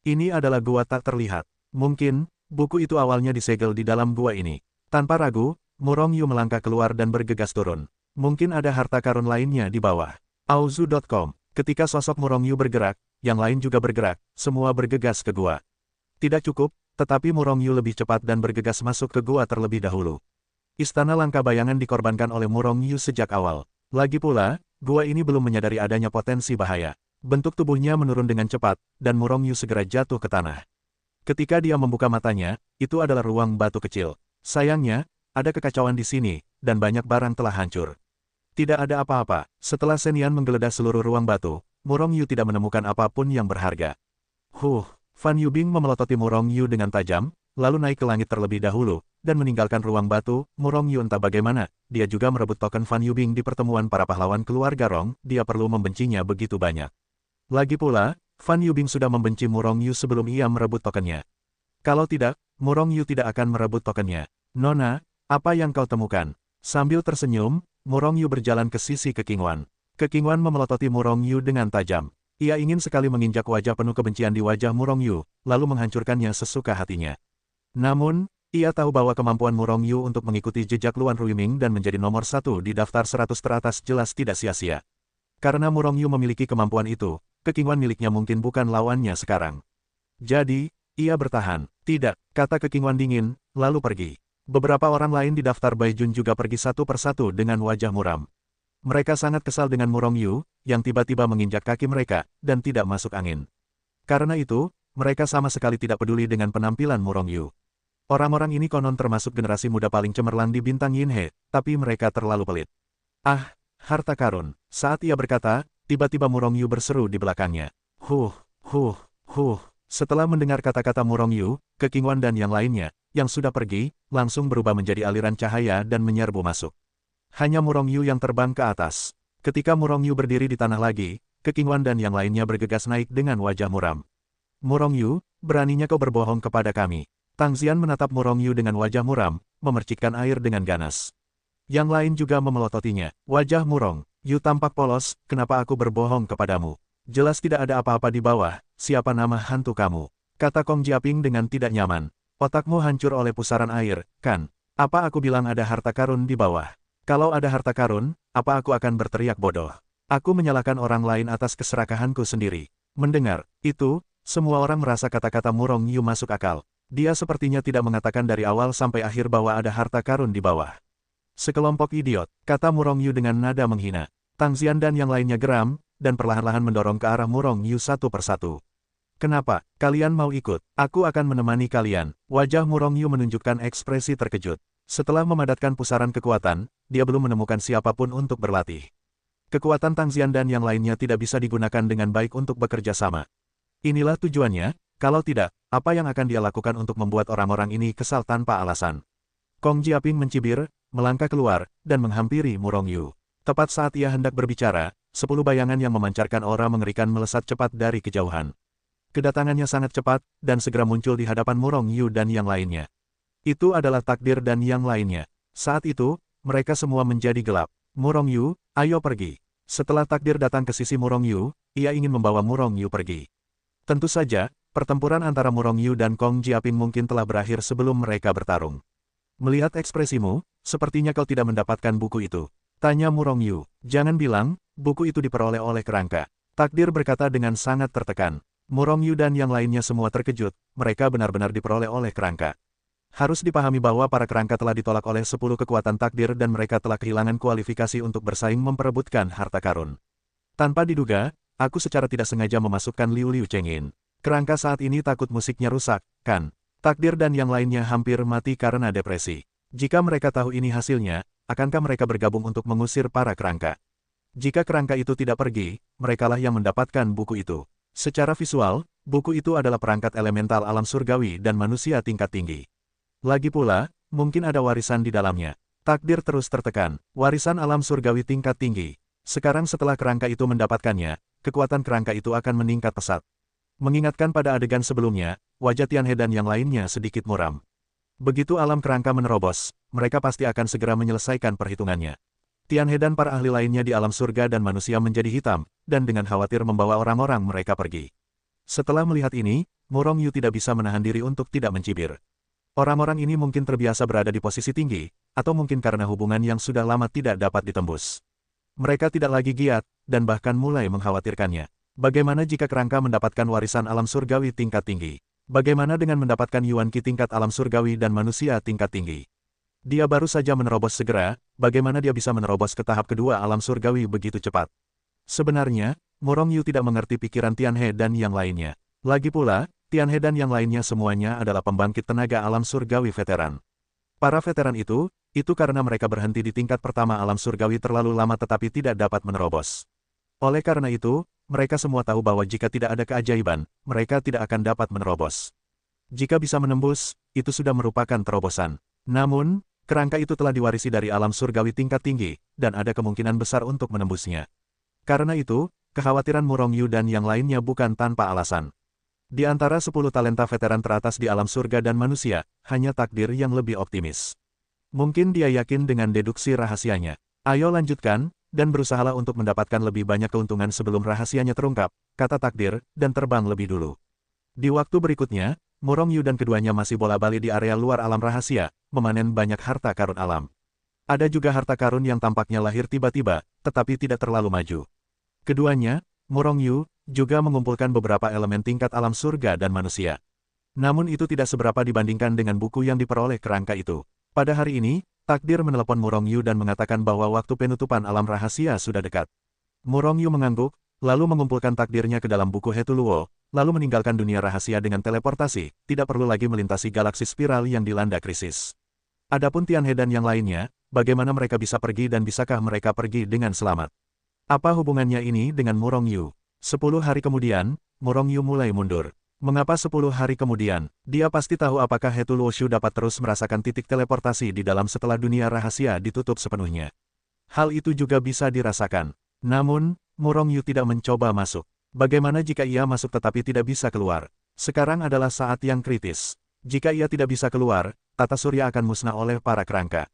Ini adalah gua tak terlihat. Mungkin, buku itu awalnya disegel di dalam gua ini. Tanpa ragu, Murong Yu melangkah keluar dan bergegas turun. Mungkin ada harta karun lainnya di bawah. Auzu.com. Ketika sosok Murong Yu bergerak, yang lain juga bergerak, semua bergegas ke gua. Tidak cukup, tetapi Murong Yu lebih cepat dan bergegas masuk ke gua terlebih dahulu. Istana langka bayangan dikorbankan oleh Murong Yu sejak awal. Lagi pula, gua ini belum menyadari adanya potensi bahaya. Bentuk tubuhnya menurun dengan cepat, dan Murong Yu segera jatuh ke tanah. Ketika dia membuka matanya, itu adalah ruang batu kecil. Sayangnya, ada kekacauan di sini, dan banyak barang telah hancur. Tidak ada apa-apa. Setelah Senian menggeledah seluruh ruang batu, Murong Yu tidak menemukan apapun yang berharga. Fan Yubing memelototi Murong Yu dengan tajam, lalu naik ke langit terlebih dahulu, dan meninggalkan ruang batu. Murong Yu entah bagaimana, dia juga merebut token Fan Yubing di pertemuan para pahlawan keluarga Rong, dia perlu membencinya begitu banyak. Lagi pula, Fan Yubing sudah membenci Murong Yu sebelum ia merebut tokennya. Kalau tidak, Murong Yu tidak akan merebut tokennya. Nona, Apa yang kau temukan? Sambil tersenyum, Murong Yu berjalan ke sisi Kekingwan. Kekingwan memelototi Murong Yu dengan tajam. Ia ingin sekali menginjak wajah penuh kebencian di wajah Murong Yu, lalu menghancurkannya sesuka hatinya. Namun, ia tahu bahwa kemampuan Murong Yu untuk mengikuti jejak Luan Ruiming dan menjadi nomor 1 di daftar 100 teratas jelas tidak sia-sia. Karena Murong Yu memiliki kemampuan itu, Kekingwan miliknya mungkin bukan lawannya sekarang. Jadi, ia bertahan. Tidak, kata Kekingwan dingin, lalu pergi. Beberapa orang lain di daftar Baijun juga pergi satu persatu dengan wajah muram. Mereka sangat kesal dengan Murong Yu, yang tiba-tiba menginjak kaki mereka, dan tidak masuk angin. Karena itu, mereka sama sekali tidak peduli dengan penampilan Murong Yu. Orang-orang ini konon termasuk generasi muda paling cemerlang di bintang Yinhe, tapi mereka terlalu pelit. Ah, harta karun. Saat ia berkata, tiba-tiba Murong Yu berseru di belakangnya. Huh. Setelah mendengar kata-kata Murong Yu, Kekingwan dan yang lainnya, yang sudah pergi, langsung berubah menjadi aliran cahaya dan menyerbu masuk. Hanya Murong Yu yang terbang ke atas. Ketika Murong Yu berdiri di tanah lagi, Kekingwan dan yang lainnya bergegas naik dengan wajah muram. Murong Yu, beraninya kau berbohong kepada kami. Tang Xian menatap Murong Yu dengan wajah muram, memercikkan air dengan ganas. Yang lain juga memelototinya. Wajah Murong Yu tampak polos, kenapa aku berbohong kepadamu? Jelas tidak ada apa-apa di bawah, siapa nama hantu kamu? Kata Kong Jiaping dengan tidak nyaman. Otakmu hancur oleh pusaran air, kan? Apa aku bilang ada harta karun di bawah? Kalau ada harta karun, apa aku akan berteriak bodoh? Aku menyalahkan orang lain atas keserakahanku sendiri. Mendengar itu, semua orang merasa kata-kata Murong Yu masuk akal. Dia sepertinya tidak mengatakan dari awal sampai akhir bahwa ada harta karun di bawah. Sekelompok idiot, kata Murong Yu dengan nada menghina. Tang Xian dan yang lainnya geram, dan perlahan-lahan mendorong ke arah Murong Yu satu persatu. Kenapa? Kalian mau ikut? Aku akan menemani kalian. Wajah Murong Yu menunjukkan ekspresi terkejut. Setelah memadatkan pusaran kekuatan, dia belum menemukan siapapun untuk berlatih. Kekuatan Tang Xian dan yang lainnya tidak bisa digunakan dengan baik untuk bekerja sama. Inilah tujuannya, kalau tidak, apa yang akan dia lakukan untuk membuat orang-orang ini kesal tanpa alasan? Kong Jiaping mencibir, melangkah keluar, dan menghampiri Murong Yu. Tepat saat ia hendak berbicara, 10 bayangan yang memancarkan aura mengerikan melesat cepat dari kejauhan. Kedatangannya sangat cepat, dan segera muncul di hadapan Murong Yu dan yang lainnya. Itu adalah takdir dan yang lainnya. Saat itu, mereka semua menjadi gelap. Murong Yu, ayo pergi. Setelah takdir datang ke sisi Murong Yu, ia ingin membawa Murong Yu pergi. Tentu saja, pertempuran antara Murong Yu dan Kong Jiaping mungkin telah berakhir sebelum mereka bertarung. Melihat ekspresimu, sepertinya kau tidak mendapatkan buku itu. Tanya Murong Yu. Jangan bilang, buku itu diperoleh oleh kerangka. Takdir berkata dengan sangat tertekan. Murong Yu dan yang lainnya semua terkejut, mereka benar-benar diperoleh oleh kerangka. Harus dipahami bahwa para kerangka telah ditolak oleh 10 kekuatan takdir dan mereka telah kehilangan kualifikasi untuk bersaing memperebutkan harta karun. Tanpa diduga, aku secara tidak sengaja memasukkan Liu Liu Chengin. Kerangka saat ini takut musiknya rusak, kan? Takdir dan yang lainnya hampir mati karena depresi. Jika mereka tahu ini hasilnya, akankah mereka bergabung untuk mengusir para kerangka? Jika kerangka itu tidak pergi, merekalah yang mendapatkan buku itu. Secara visual, buku itu adalah perangkat elemental alam surgawi dan manusia tingkat tinggi. Lagi pula, mungkin ada warisan di dalamnya. Takdir terus tertekan, warisan alam surgawi tingkat tinggi. Sekarang setelah kerangka itu mendapatkannya, kekuatan kerangka itu akan meningkat pesat. Mengingatkan pada adegan sebelumnya, wajah Tianhe dan yang lainnya sedikit muram. Begitu alam kerangka menerobos, mereka pasti akan segera menyelesaikan perhitungannya. Tianhe dan para ahli lainnya di alam surga dan manusia menjadi hitam, dan dengan khawatir membawa orang-orang mereka pergi. Setelah melihat ini, Murong Yu tidak bisa menahan diri untuk tidak mencibir. Orang-orang ini mungkin terbiasa berada di posisi tinggi, atau mungkin karena hubungan yang sudah lama tidak dapat ditembus. Mereka tidak lagi giat, dan bahkan mulai mengkhawatirkannya. Bagaimana jika kerangka mendapatkan warisan alam surgawi tingkat tinggi? Bagaimana dengan mendapatkan Yuan Qi tingkat alam surgawi dan manusia tingkat tinggi? Dia baru saja menerobos segera, bagaimana dia bisa menerobos ke tahap kedua alam surgawi begitu cepat? Sebenarnya, Murong Yu tidak mengerti pikiran Tianhe dan yang lainnya. Lagi pula, Tianhe dan yang lainnya semuanya adalah pembangkit tenaga alam surgawi veteran. Para veteran itu karena mereka berhenti di tingkat pertama alam surgawi terlalu lama tetapi tidak dapat menerobos. Oleh karena itu, mereka semua tahu bahwa jika tidak ada keajaiban, mereka tidak akan dapat menerobos. Jika bisa menembus, itu sudah merupakan terobosan. Namun, kerangka itu telah diwarisi dari alam surgawi tingkat tinggi, dan ada kemungkinan besar untuk menembusnya. Karena itu, kekhawatiran Murong Yu dan yang lainnya bukan tanpa alasan. Di antara 10 talenta veteran teratas di alam surga dan manusia, hanya takdir yang lebih optimis. Mungkin dia yakin dengan deduksi rahasianya. Ayo lanjutkan, dan berusahalah untuk mendapatkan lebih banyak keuntungan sebelum rahasianya terungkap, kata takdir, dan terbang lebih dulu. Di waktu berikutnya, Murong Yu dan keduanya masih bola-bali di area luar alam rahasia, memanen banyak harta karun alam. Ada juga harta karun yang tampaknya lahir tiba-tiba, tetapi tidak terlalu maju. Keduanya, Murong Yu, juga mengumpulkan beberapa elemen tingkat alam surga dan manusia. Namun itu tidak seberapa dibandingkan dengan buku yang diperoleh kerangka itu. Pada hari ini, takdir menelepon Murong Yu dan mengatakan bahwa waktu penutupan alam rahasia sudah dekat. Murong Yu mengangguk, lalu mengumpulkan takdirnya ke dalam buku Hetuluo, lalu meninggalkan dunia rahasia dengan teleportasi, tidak perlu lagi melintasi galaksi spiral yang dilanda krisis. Adapun Tianhe dan yang lainnya, bagaimana mereka bisa pergi dan bisakah mereka pergi dengan selamat? Apa hubungannya ini dengan Murong Yu? 10 hari kemudian, Murong Yu mulai mundur. Mengapa 10 hari kemudian? Dia pasti tahu apakah Hetuluo Shu dapat terus merasakan titik teleportasi di dalam setelah dunia rahasia ditutup sepenuhnya. Hal itu juga bisa dirasakan. Namun, Murong Yu tidak mencoba masuk. Bagaimana jika ia masuk tetapi tidak bisa keluar? Sekarang adalah saat yang kritis. Jika ia tidak bisa keluar, tata surya akan musnah oleh para kerangka.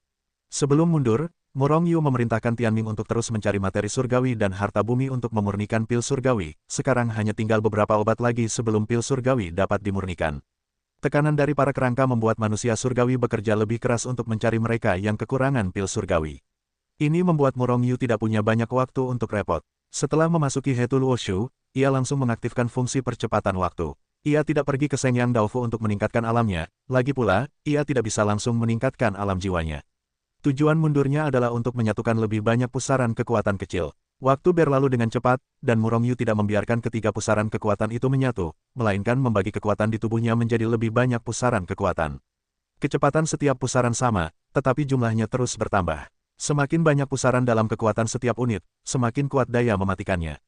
Sebelum mundur, Murong Yu memerintahkan Tianming untuk terus mencari materi surgawi dan harta bumi untuk memurnikan pil surgawi. Sekarang hanya tinggal beberapa obat lagi sebelum pil surgawi dapat dimurnikan. Tekanan dari para kerangka membuat manusia surgawi bekerja lebih keras untuk mencari mereka yang kekurangan pil surgawi. Ini membuat Murong Yu tidak punya banyak waktu untuk repot. Setelah memasuki Hetuluo Shu, ia langsung mengaktifkan fungsi percepatan waktu. Ia tidak pergi ke Sengyang Daofu untuk meningkatkan alamnya, lagi pula, ia tidak bisa langsung meningkatkan alam jiwanya. Tujuan mundurnya adalah untuk menyatukan lebih banyak pusaran kekuatan kecil. Waktu berlalu dengan cepat, dan Murong Yu tidak membiarkan ketiga pusaran kekuatan itu menyatu, melainkan membagi kekuatan di tubuhnya menjadi lebih banyak pusaran kekuatan. Kecepatan setiap pusaran sama, tetapi jumlahnya terus bertambah. Semakin banyak pusaran dalam kekuatan setiap unit, semakin kuat daya mematikannya.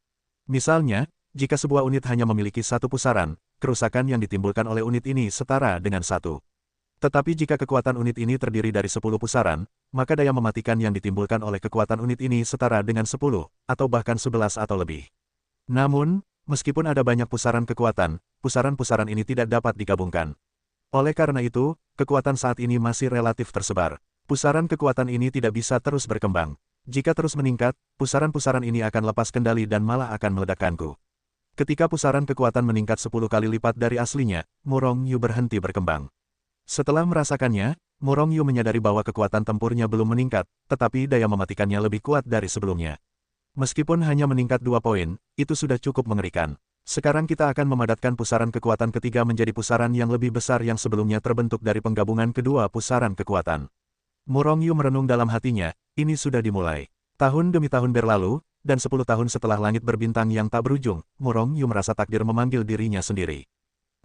Misalnya, jika sebuah unit hanya memiliki satu pusaran, kerusakan yang ditimbulkan oleh unit ini setara dengan 1. Tetapi jika kekuatan unit ini terdiri dari 10 pusaran, maka daya mematikan yang ditimbulkan oleh kekuatan unit ini setara dengan 10, atau bahkan 11 atau lebih. Namun, meskipun ada banyak pusaran kekuatan, pusaran-pusaran ini tidak dapat digabungkan. Oleh karena itu, kekuatan saat ini masih relatif tersebar. Pusaran kekuatan ini tidak bisa terus berkembang. Jika terus meningkat, pusaran-pusaran ini akan lepas kendali dan malah akan meledakkanku. Ketika pusaran kekuatan meningkat 10 kali lipat dari aslinya, Murong Yu berhenti berkembang. Setelah merasakannya, Murong Yu menyadari bahwa kekuatan tempurnya belum meningkat, tetapi daya mematikannya lebih kuat dari sebelumnya. Meskipun hanya meningkat 2 poin, itu sudah cukup mengerikan. Sekarang kita akan memadatkan pusaran kekuatan ketiga menjadi pusaran yang lebih besar yang sebelumnya terbentuk dari penggabungan kedua pusaran kekuatan. Murong Yu merenung dalam hatinya, ini sudah dimulai. Tahun demi tahun berlalu, dan 10 tahun setelah langit berbintang yang tak berujung, Murong Yu merasa takdir memanggil dirinya sendiri.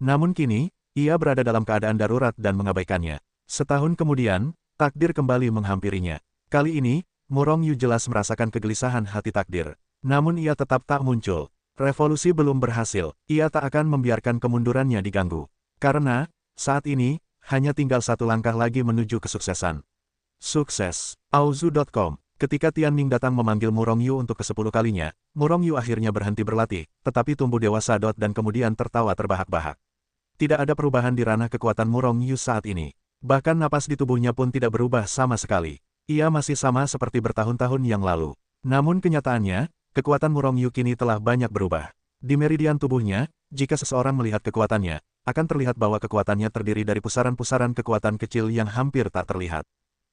Namun kini, ia berada dalam keadaan darurat dan mengabaikannya. Setahun kemudian, takdir kembali menghampirinya. Kali ini, Murong Yu jelas merasakan kegelisahan hati takdir. Namun ia tetap tak muncul. Revolusi belum berhasil, ia tak akan membiarkan kemundurannya diganggu. Karena, saat ini, hanya tinggal satu langkah lagi menuju kesuksesan. Sukses. Auzu.com. Ketika Tianming datang memanggil Murong Yu untuk ke-10 kalinya, Murong Yu akhirnya berhenti berlatih, tetapi tumbuh dewasa dan kemudian tertawa terbahak-bahak. Tidak ada perubahan di ranah kekuatan Murong Yu saat ini. Bahkan napas di tubuhnya pun tidak berubah sama sekali. Ia masih sama seperti bertahun-tahun yang lalu. Namun kenyataannya, kekuatan Murong Yu kini telah banyak berubah. Di meridian tubuhnya, jika seseorang melihat kekuatannya, akan terlihat bahwa kekuatannya terdiri dari pusaran-pusaran kekuatan kecil yang hampir tak terlihat.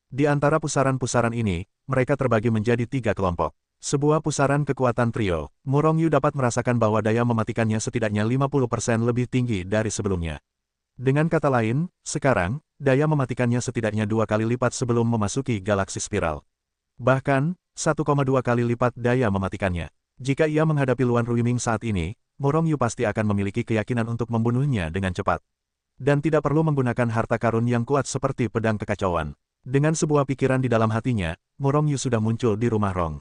Di antara pusaran-pusaran ini, mereka terbagi menjadi 3 kelompok. Sebuah pusaran kekuatan trio, Murong Yu dapat merasakan bahwa daya mematikannya setidaknya 50% lebih tinggi dari sebelumnya. Dengan kata lain, sekarang, daya mematikannya setidaknya 2 kali lipat sebelum memasuki galaksi spiral. Bahkan, 1,2 kali lipat daya mematikannya. Jika ia menghadapi Luan Ruiming saat ini, Murong Yu pasti akan memiliki keyakinan untuk membunuhnya dengan cepat. Dan tidak perlu menggunakan harta karun yang kuat seperti pedang kekacauan. Dengan sebuah pikiran di dalam hatinya, Murong Yu sudah muncul di rumah Rong.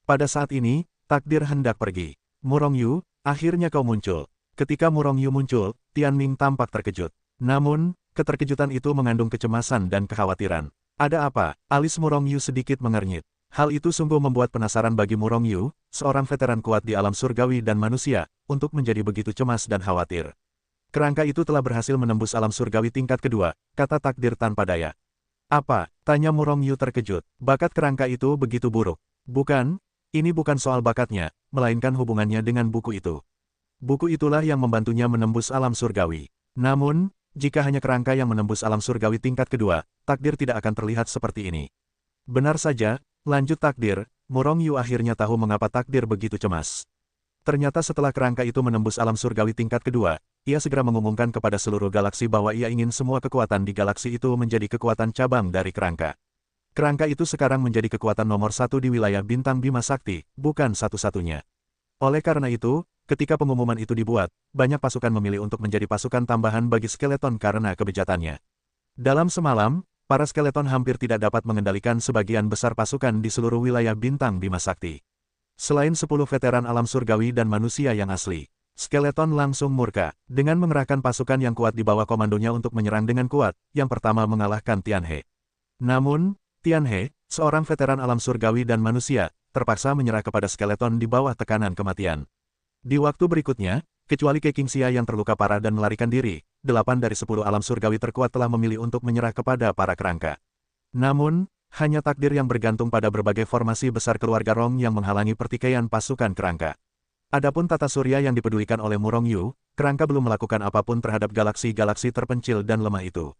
Pada saat ini, takdir hendak pergi. Murong Yu, akhirnya kau muncul. Ketika Murong Yu muncul, Tianming tampak terkejut. Namun, keterkejutan itu mengandung kecemasan dan kekhawatiran. Ada apa? Alis Murong Yu sedikit mengernyit. Hal itu sungguh membuat penasaran bagi Murong Yu, seorang veteran kuat di alam surgawi dan manusia, untuk menjadi begitu cemas dan khawatir. Kerangka itu telah berhasil menembus alam surgawi tingkat kedua, kata takdir tanpa daya. Apa? Tanya Murong Yu terkejut. Bakat kerangka itu begitu buruk. Bukan, ini bukan soal bakatnya, melainkan hubungannya dengan buku itu. Buku itulah yang membantunya menembus alam surgawi. Namun, jika hanya kerangka yang menembus alam surgawi tingkat kedua, takdir tidak akan terlihat seperti ini. Benar saja, lanjut takdir, Murong Yu akhirnya tahu mengapa takdir begitu cemas. Ternyata setelah kerangka itu menembus alam surgawi tingkat kedua, ia segera mengumumkan kepada seluruh galaksi bahwa ia ingin semua kekuatan di galaksi itu menjadi kekuatan cabang dari kerangka. Kerangka itu sekarang menjadi kekuatan nomor satu di wilayah bintang Bima Sakti, bukan satu-satunya. Oleh karena itu, ketika pengumuman itu dibuat, banyak pasukan memilih untuk menjadi pasukan tambahan bagi skeleton karena kebejatannya. Dalam semalam, para skeleton hampir tidak dapat mengendalikan sebagian besar pasukan di seluruh wilayah bintang Bima Sakti. Selain 10 veteran alam surgawi dan manusia yang asli, skeleton langsung murka, dengan mengerahkan pasukan yang kuat di bawah komandonya untuk menyerang dengan kuat, yang pertama mengalahkan Tianhe. Namun, Tianhe, seorang veteran alam surgawi dan manusia, terpaksa menyerah kepada skeleton di bawah tekanan kematian. Di waktu berikutnya, kecuali Ke Qingxia yang terluka parah dan melarikan diri, 8 dari 10 alam surgawi terkuat telah memilih untuk menyerah kepada para kerangka. Namun, hanya takdir yang bergantung pada berbagai formasi besar keluarga Rong yang menghalangi pertikaian pasukan kerangka. Adapun tata surya yang dipedulikan oleh Murong Yu, kerangka belum melakukan apapun terhadap galaksi-galaksi terpencil dan lemah itu.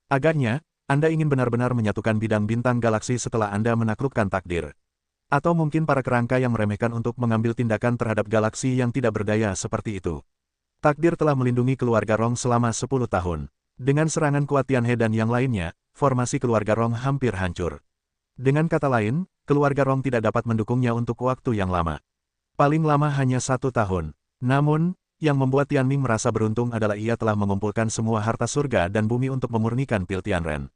Agaknya, Anda ingin benar-benar menyatukan bidang bintang galaksi setelah Anda menaklukkan takdir. Atau mungkin para kerangka yang meremehkan untuk mengambil tindakan terhadap galaksi yang tidak berdaya seperti itu. Takdir telah melindungi keluarga Rong selama 10 tahun. Dengan serangan kuat Tianhe dan yang lainnya, formasi keluarga Rong hampir hancur. Dengan kata lain, keluarga Rong tidak dapat mendukungnya untuk waktu yang lama. Paling lama hanya 1 tahun. Namun, yang membuat Tianming merasa beruntung adalah ia telah mengumpulkan semua harta surga dan bumi untuk memurnikan pil Tianren.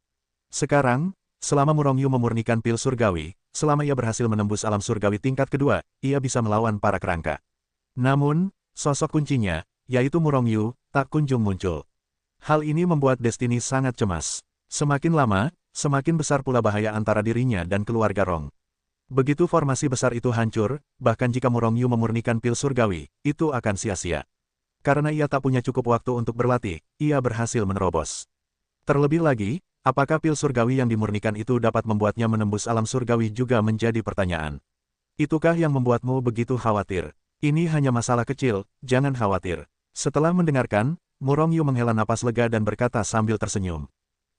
Sekarang, selama Murong Yu memurnikan pil surgawi, selama ia berhasil menembus alam surgawi tingkat kedua, ia bisa melawan para kerangka. Namun, sosok kuncinya, yaitu Murong Yu, tak kunjung muncul. Hal ini membuat Destiny sangat cemas. Semakin lama, semakin besar pula bahaya antara dirinya dan keluarga Rong. Begitu formasi besar itu hancur, bahkan jika Murong Yu memurnikan pil surgawi, itu akan sia-sia. Karena ia tak punya cukup waktu untuk berlatih, ia berhasil menerobos. Terlebih lagi, apakah pil surgawi yang dimurnikan itu dapat membuatnya menembus alam surgawi juga menjadi pertanyaan. Itukah yang membuatmu begitu khawatir? Ini hanya masalah kecil, jangan khawatir. Setelah mendengarkan, Murong Yu menghela napas lega dan berkata sambil tersenyum.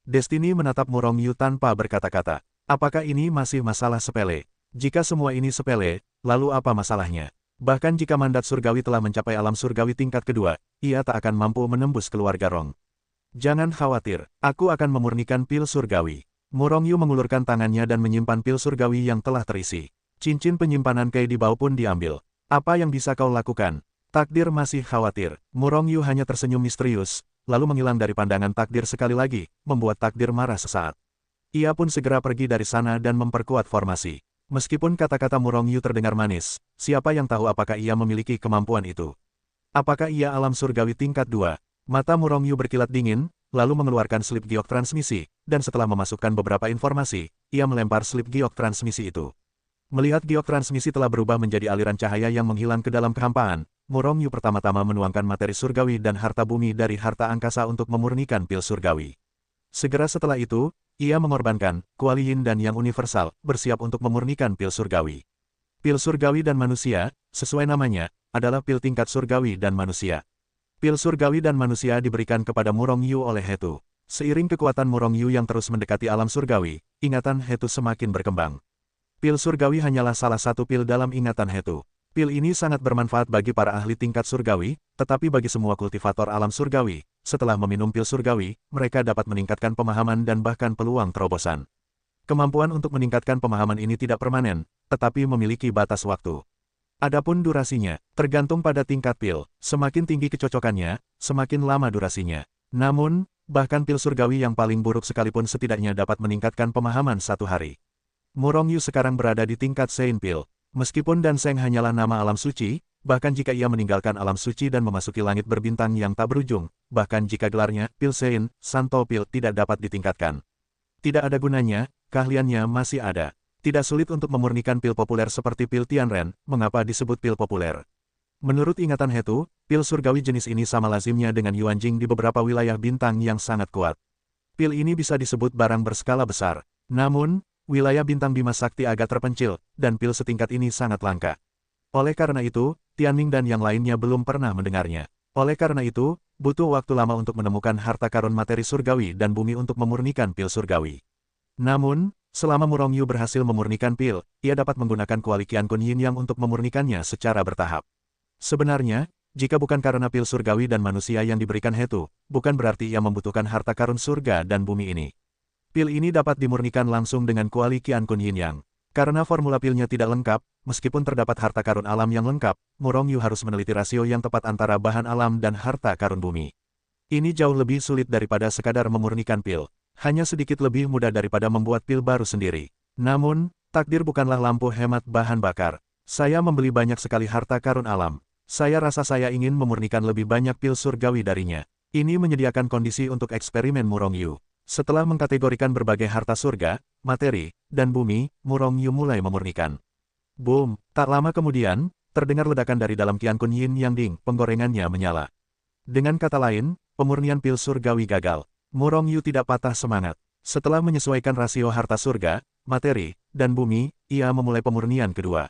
Destiny menatap Murong Yu tanpa berkata-kata. Apakah ini masih masalah sepele? Jika semua ini sepele, lalu apa masalahnya? Bahkan jika mandat surgawi telah mencapai alam surgawi tingkat kedua, ia tak akan mampu menembus keluarga Rong. Jangan khawatir, aku akan memurnikan pil surgawi. Murong Yu mengulurkan tangannya dan menyimpan pil surgawi yang telah terisi. Cincin penyimpanan Kei di bawah pun diambil. Apa yang bisa kau lakukan? Takdir masih khawatir. Murong Yu hanya tersenyum misterius, lalu menghilang dari pandangan takdir sekali lagi, membuat takdir marah sesaat. Ia pun segera pergi dari sana dan memperkuat formasi. Meskipun kata-kata Murong Yu terdengar manis, siapa yang tahu apakah ia memiliki kemampuan itu? Apakah ia alam surgawi tingkat 2? Mata Murong Yu berkilat dingin, lalu mengeluarkan slip giok transmisi, dan setelah memasukkan beberapa informasi, ia melempar slip giok transmisi itu. Melihat giok transmisi telah berubah menjadi aliran cahaya yang menghilang ke dalam kehampaan, Murong Yu pertama-tama menuangkan materi surgawi dan harta bumi dari harta angkasa untuk memurnikan pil surgawi. Segera setelah itu, ia mengorbankan Kuali Yin dan Yang Universal, bersiap untuk memurnikan pil surgawi. Pil surgawi dan manusia, sesuai namanya, adalah pil tingkat surgawi dan manusia. Pil surgawi dan manusia diberikan kepada Murong Yu oleh Hetu. Seiring kekuatan Murong Yu yang terus mendekati alam surgawi, ingatan Hetu semakin berkembang. Pil surgawi hanyalah salah satu pil dalam ingatan Hetu. Pil ini sangat bermanfaat bagi para ahli tingkat surgawi, tetapi bagi semua kultivator alam surgawi, setelah meminum pil surgawi, mereka dapat meningkatkan pemahaman dan bahkan peluang terobosan. Kemampuan untuk meningkatkan pemahaman ini tidak permanen, tetapi memiliki batas waktu. Adapun durasinya, tergantung pada tingkat pil, semakin tinggi kecocokannya, semakin lama durasinya. Namun, bahkan pil surgawi yang paling buruk sekalipun setidaknya dapat meningkatkan pemahaman 1 hari. Murong Yu sekarang berada di tingkat Sein Pil. Meskipun Danseng hanyalah nama alam suci, bahkan jika ia meninggalkan alam suci dan memasuki langit berbintang yang tak berujung, bahkan jika gelarnya, Pil Sein, Santo Pil tidak dapat ditingkatkan. Tidak ada gunanya, keahliannya masih ada. Tidak sulit untuk memurnikan pil populer seperti pil Tianren, mengapa disebut pil populer? Menurut ingatan Hetu, pil surgawi jenis ini sama lazimnya dengan Yuanjing di beberapa wilayah bintang yang sangat kuat. Pil ini bisa disebut barang berskala besar. Namun, wilayah bintang Bima Sakti agak terpencil, dan pil setingkat ini sangat langka. Oleh karena itu, Tianming dan yang lainnya belum pernah mendengarnya. Oleh karena itu, butuh waktu lama untuk menemukan harta karun materi surgawi dan bumi untuk memurnikan pil surgawi. Namun, selama Murong Yu berhasil memurnikan pil, ia dapat menggunakan kuali Qian Kun Yin Yang untuk memurnikannya secara bertahap. Sebenarnya, jika bukan karena pil surgawi dan manusia yang diberikan Hetu, bukan berarti ia membutuhkan harta karun surga dan bumi ini. Pil ini dapat dimurnikan langsung dengan kuali Qian Kun Yin Yang. Karena formula pilnya tidak lengkap, meskipun terdapat harta karun alam yang lengkap, Murong Yu harus meneliti rasio yang tepat antara bahan alam dan harta karun bumi. Ini jauh lebih sulit daripada sekadar memurnikan pil. Hanya sedikit lebih mudah daripada membuat pil baru sendiri. Namun, takdir bukanlah lampu hemat bahan bakar. Saya membeli banyak sekali harta karun alam. Saya rasa saya ingin memurnikan lebih banyak pil surgawi darinya. Ini menyediakan kondisi untuk eksperimen Murong Yu. Setelah mengkategorikan berbagai harta surga, materi, dan bumi, Murong Yu mulai memurnikan. Boom! Tak lama kemudian, terdengar ledakan dari dalam Qian Kun Yin Yang Ding, penggorengannya menyala. Dengan kata lain, pemurnian pil surgawi gagal. Murong Yu tidak patah semangat. Setelah menyesuaikan rasio harta surga, materi, dan bumi, ia memulai pemurnian kedua.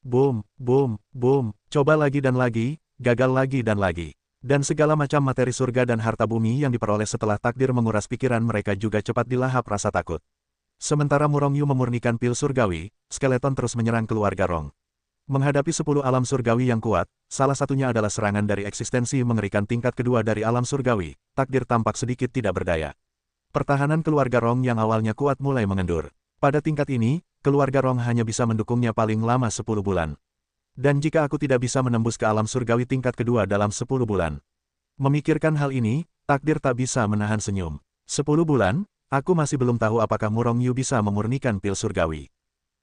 Boom, boom, boom, coba lagi dan lagi, gagal lagi dan lagi. Dan segala macam materi surga dan harta bumi yang diperoleh setelah takdir menguras pikiran mereka juga cepat dilahap rasa takut. Sementara Murong Yu memurnikan pil surgawi, skeleton terus menyerang keluarga Rong. Menghadapi 10 alam surgawi yang kuat, salah satunya adalah serangan dari eksistensi mengerikan tingkat kedua dari alam surgawi, takdir tampak sedikit tidak berdaya. Pertahanan keluarga Rong yang awalnya kuat mulai mengendur. Pada tingkat ini, keluarga Rong hanya bisa mendukungnya paling lama 10 bulan. Dan jika aku tidak bisa menembus ke alam surgawi tingkat kedua dalam 10 bulan. Memikirkan hal ini, takdir tak bisa menahan senyum. 10 bulan, aku masih belum tahu apakah Murong Yu bisa memurnikan pil surgawi.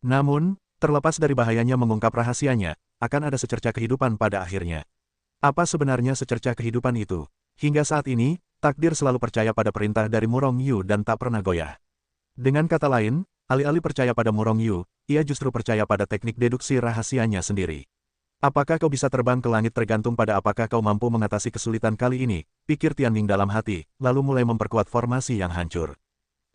Namun, terlepas dari bahayanya mengungkap rahasianya, akan ada secerca kehidupan pada akhirnya. Apa sebenarnya secerca kehidupan itu? Hingga saat ini, takdir selalu percaya pada perintah dari Murong Yu dan tak pernah goyah. Dengan kata lain, alih-alih percaya pada Murong Yu, ia justru percaya pada teknik deduksi rahasianya sendiri. Apakah kau bisa terbang ke langit tergantung pada apakah kau mampu mengatasi kesulitan kali ini, pikir Tianming dalam hati, lalu mulai memperkuat formasi yang hancur.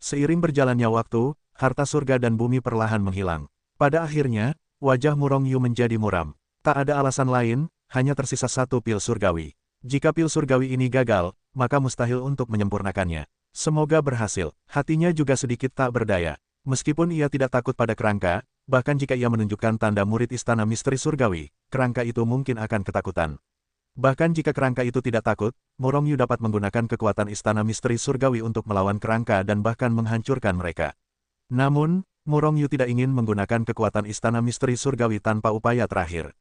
Seiring berjalannya waktu, harta surga dan bumi perlahan menghilang. Pada akhirnya, wajah Murong Yu menjadi muram. Tak ada alasan lain, hanya tersisa satu pil surgawi. Jika pil surgawi ini gagal, maka mustahil untuk menyempurnakannya. Semoga berhasil. Hatinya juga sedikit tak berdaya. Meskipun ia tidak takut pada kerangka, bahkan jika ia menunjukkan tanda murid istana misteri surgawi, kerangka itu mungkin akan ketakutan. Bahkan jika kerangka itu tidak takut, Murong Yu dapat menggunakan kekuatan istana misteri surgawi untuk melawan kerangka dan bahkan menghancurkan mereka. Namun, Murong Yu tidak ingin menggunakan kekuatan istana misteri surgawi tanpa upaya terakhir.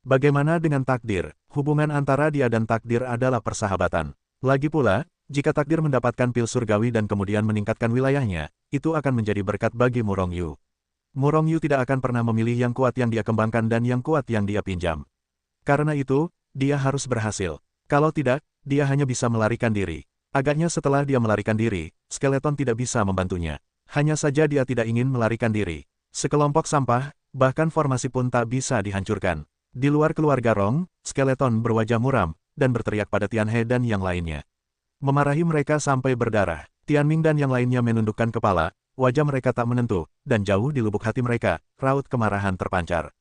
Bagaimana dengan takdir? Hubungan antara dia dan takdir adalah persahabatan. Lagi pula, jika takdir mendapatkan pil surgawi dan kemudian meningkatkan wilayahnya, itu akan menjadi berkat bagi Murong Yu. Murong Yu tidak akan pernah memilih yang kuat yang dia kembangkan dan yang kuat yang dia pinjam. Karena itu, dia harus berhasil. Kalau tidak, dia hanya bisa melarikan diri. Agaknya setelah dia melarikan diri, skeleton tidak bisa membantunya. Hanya saja dia tidak ingin melarikan diri. Sekelompok sampah, bahkan formasi pun tak bisa dihancurkan. Di luar keluarga Rong, skeleton berwajah muram, dan berteriak pada Tianhe dan yang lainnya. Memarahi mereka sampai berdarah. Tianming dan yang lainnya menundukkan kepala, wajah mereka tak menentu, dan jauh di lubuk hati mereka, raut kemarahan terpancar.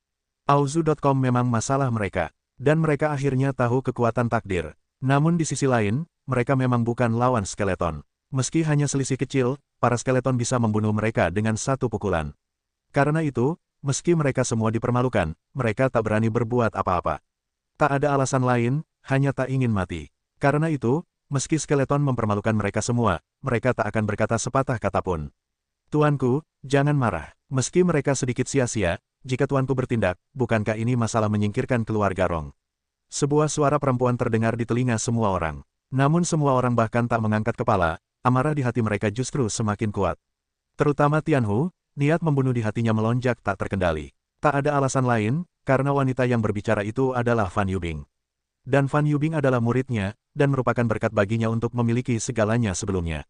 Auzu.com memang masalah mereka, dan mereka akhirnya tahu kekuatan takdir. Namun di sisi lain, mereka memang bukan lawan skeleton. Meski hanya selisih kecil, para skeleton bisa membunuh mereka dengan satu pukulan. Karena itu, meski mereka semua dipermalukan, mereka tak berani berbuat apa-apa. Tak ada alasan lain, hanya tak ingin mati. Karena itu, meski skeleton mempermalukan mereka semua, mereka tak akan berkata sepatah kata pun. Tuanku, jangan marah. Meski mereka sedikit sia-sia, jika tuanku bertindak, bukankah ini masalah menyingkirkan keluarga Rong? Sebuah suara perempuan terdengar di telinga semua orang. Namun semua orang bahkan tak mengangkat kepala, amarah di hati mereka justru semakin kuat. Terutama Tianhu, niat membunuh di hatinya melonjak tak terkendali. Tak ada alasan lain, karena wanita yang berbicara itu adalah Fan Yubing. Dan Fan Yubing adalah muridnya, dan merupakan berkat baginya untuk memiliki segalanya sebelumnya.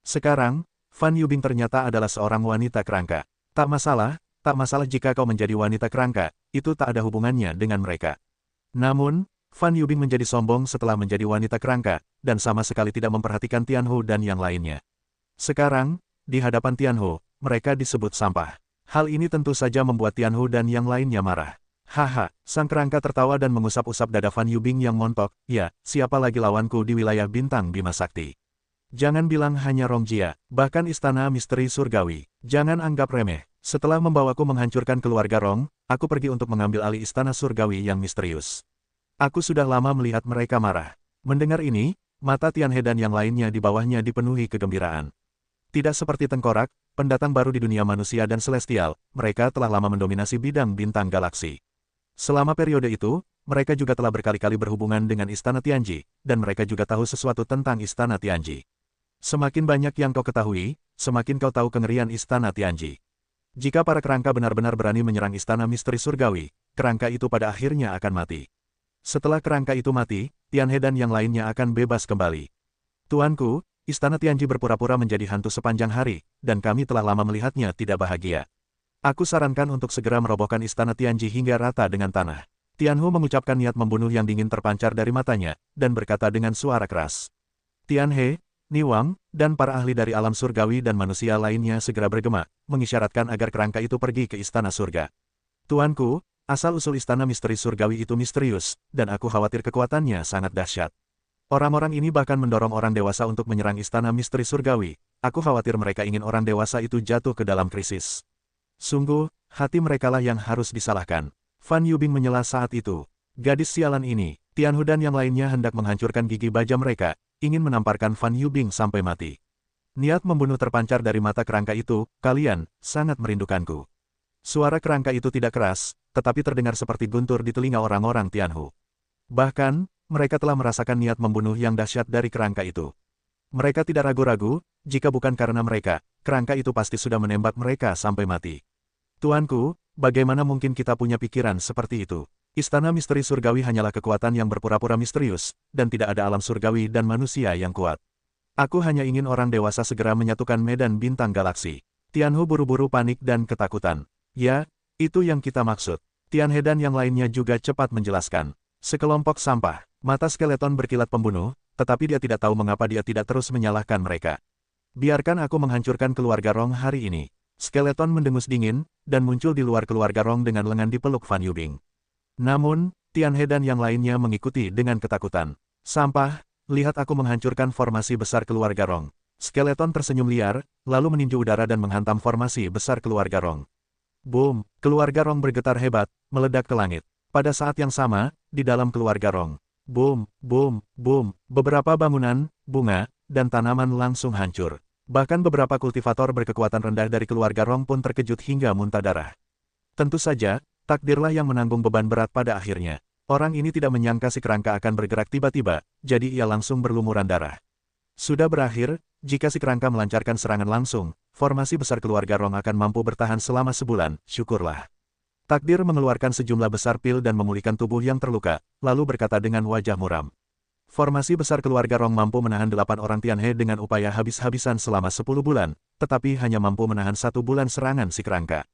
Sekarang, Fan Yubing ternyata adalah seorang wanita kerangka. Tak masalah jika kau menjadi wanita kerangka, itu tak ada hubungannya dengan mereka. Namun, Fan Yubing menjadi sombong setelah menjadi wanita kerangka, dan sama sekali tidak memperhatikan Tianhu dan yang lainnya. Sekarang, di hadapan Tianhu, mereka disebut sampah. Hal ini tentu saja membuat Tianhu dan yang lainnya marah. Haha, sang kerangka tertawa dan mengusap-usap dada Fan Yubing yang montok. Ya, siapa lagi lawanku di wilayah bintang Bima Sakti? Jangan bilang hanya Rongjia, bahkan istana misteri surgawi. Jangan anggap remeh. Setelah membawaku menghancurkan keluarga Rong, aku pergi untuk mengambil alih istana surgawi yang misterius. Aku sudah lama melihat mereka marah. Mendengar ini, mata Tianhe dan yang lainnya di bawahnya dipenuhi kegembiraan. Tidak seperti tengkorak, pendatang baru di dunia manusia dan celestial, mereka telah lama mendominasi bidang bintang galaksi. Selama periode itu, mereka juga telah berkali-kali berhubungan dengan Istana Tianji, dan mereka juga tahu sesuatu tentang Istana Tianji. Semakin banyak yang kau ketahui, semakin kau tahu kengerian Istana Tianji. Jika para kerangka benar-benar berani menyerang Istana Misteri Surgawi, kerangka itu pada akhirnya akan mati. Setelah kerangka itu mati, Tianhe dan yang lainnya akan bebas kembali. Tuanku, Istana Tianji berpura-pura menjadi hantu sepanjang hari, dan kami telah lama melihatnya tidak bahagia. Aku sarankan untuk segera merobohkan Istana Tianji hingga rata dengan tanah. Tianhu mengucapkan niat membunuh yang dingin terpancar dari matanya, dan berkata dengan suara keras. Tianhe, Niwang, dan para ahli dari alam surgawi dan manusia lainnya segera bergema, mengisyaratkan agar kerangka itu pergi ke Istana Surga. Tuanku, asal-usul Istana Misteri Surgawi itu misterius, dan aku khawatir kekuatannya sangat dahsyat. Orang-orang ini bahkan mendorong orang dewasa untuk menyerang Istana Misteri Surgawi. Aku khawatir mereka ingin orang dewasa itu jatuh ke dalam krisis. Sungguh, hati merekalah yang harus disalahkan. Fan Yubing menyela saat itu. Gadis sialan ini, Tianhu dan yang lainnya hendak menghancurkan gigi baja mereka, ingin menamparkan Fan Yubing sampai mati. Niat membunuh terpancar dari mata kerangka itu, kalian, sangat merindukanku. Suara kerangka itu tidak keras, tetapi terdengar seperti guntur di telinga orang-orang Tianhu. Bahkan, mereka telah merasakan niat membunuh yang dahsyat dari kerangka itu. Mereka tidak ragu-ragu, jika bukan karena mereka, kerangka itu pasti sudah menembak mereka sampai mati. Tuanku, bagaimana mungkin kita punya pikiran seperti itu? Istana Misteri Surgawi hanyalah kekuatan yang berpura-pura misterius, dan tidak ada alam surgawi dan manusia yang kuat. Aku hanya ingin orang dewasa segera menyatukan medan bintang galaksi. Tianhu buru-buru panik dan ketakutan. Ya, itu yang kita maksud. Tianhe dan yang lainnya juga cepat menjelaskan. Sekelompok sampah, mata skeleton berkilat pembunuh, tetapi dia tidak tahu mengapa dia tidak terus menyalahkan mereka. Biarkan aku menghancurkan keluarga Rong hari ini. Skeleton mendengus dingin, dan muncul di luar keluarga Rong dengan lengan dipeluk Fan Yubing. Namun, Tianhe dan yang lainnya mengikuti dengan ketakutan. Sampah, lihat aku menghancurkan formasi besar keluarga Rong. Skeleton tersenyum liar, lalu meninju udara dan menghantam formasi besar keluarga Rong. Boom, keluarga Rong bergetar hebat, meledak ke langit. Pada saat yang sama, di dalam keluarga Rong. Boom, boom, boom, beberapa bangunan, bunga, dan tanaman langsung hancur. Bahkan beberapa kultivator berkekuatan rendah dari keluarga Rong pun terkejut hingga muntah darah. Tentu saja, takdirlah yang menanggung beban berat pada akhirnya. Orang ini tidak menyangka si kerangka akan bergerak tiba-tiba, jadi ia langsung berlumuran darah. Sudah berakhir, jika si kerangka melancarkan serangan langsung, formasi besar keluarga Rong akan mampu bertahan selama sebulan, syukurlah. Takdir mengeluarkan sejumlah besar pil dan memulihkan tubuh yang terluka, lalu berkata dengan wajah muram. Formasi besar keluarga Rong mampu menahan 8 orang Tianhe dengan upaya habis-habisan selama 10 bulan, tetapi hanya mampu menahan 1 bulan serangan si kerangka.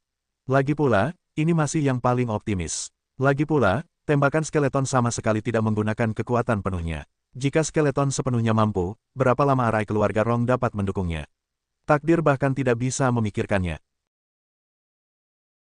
Lagi pula, ini masih yang paling optimis. Lagi pula, tembakan skeleton sama sekali tidak menggunakan kekuatan penuhnya. Jika skeleton sepenuhnya mampu, berapa lama arai keluarga Rong dapat mendukungnya? Takdir bahkan tidak bisa memikirkannya.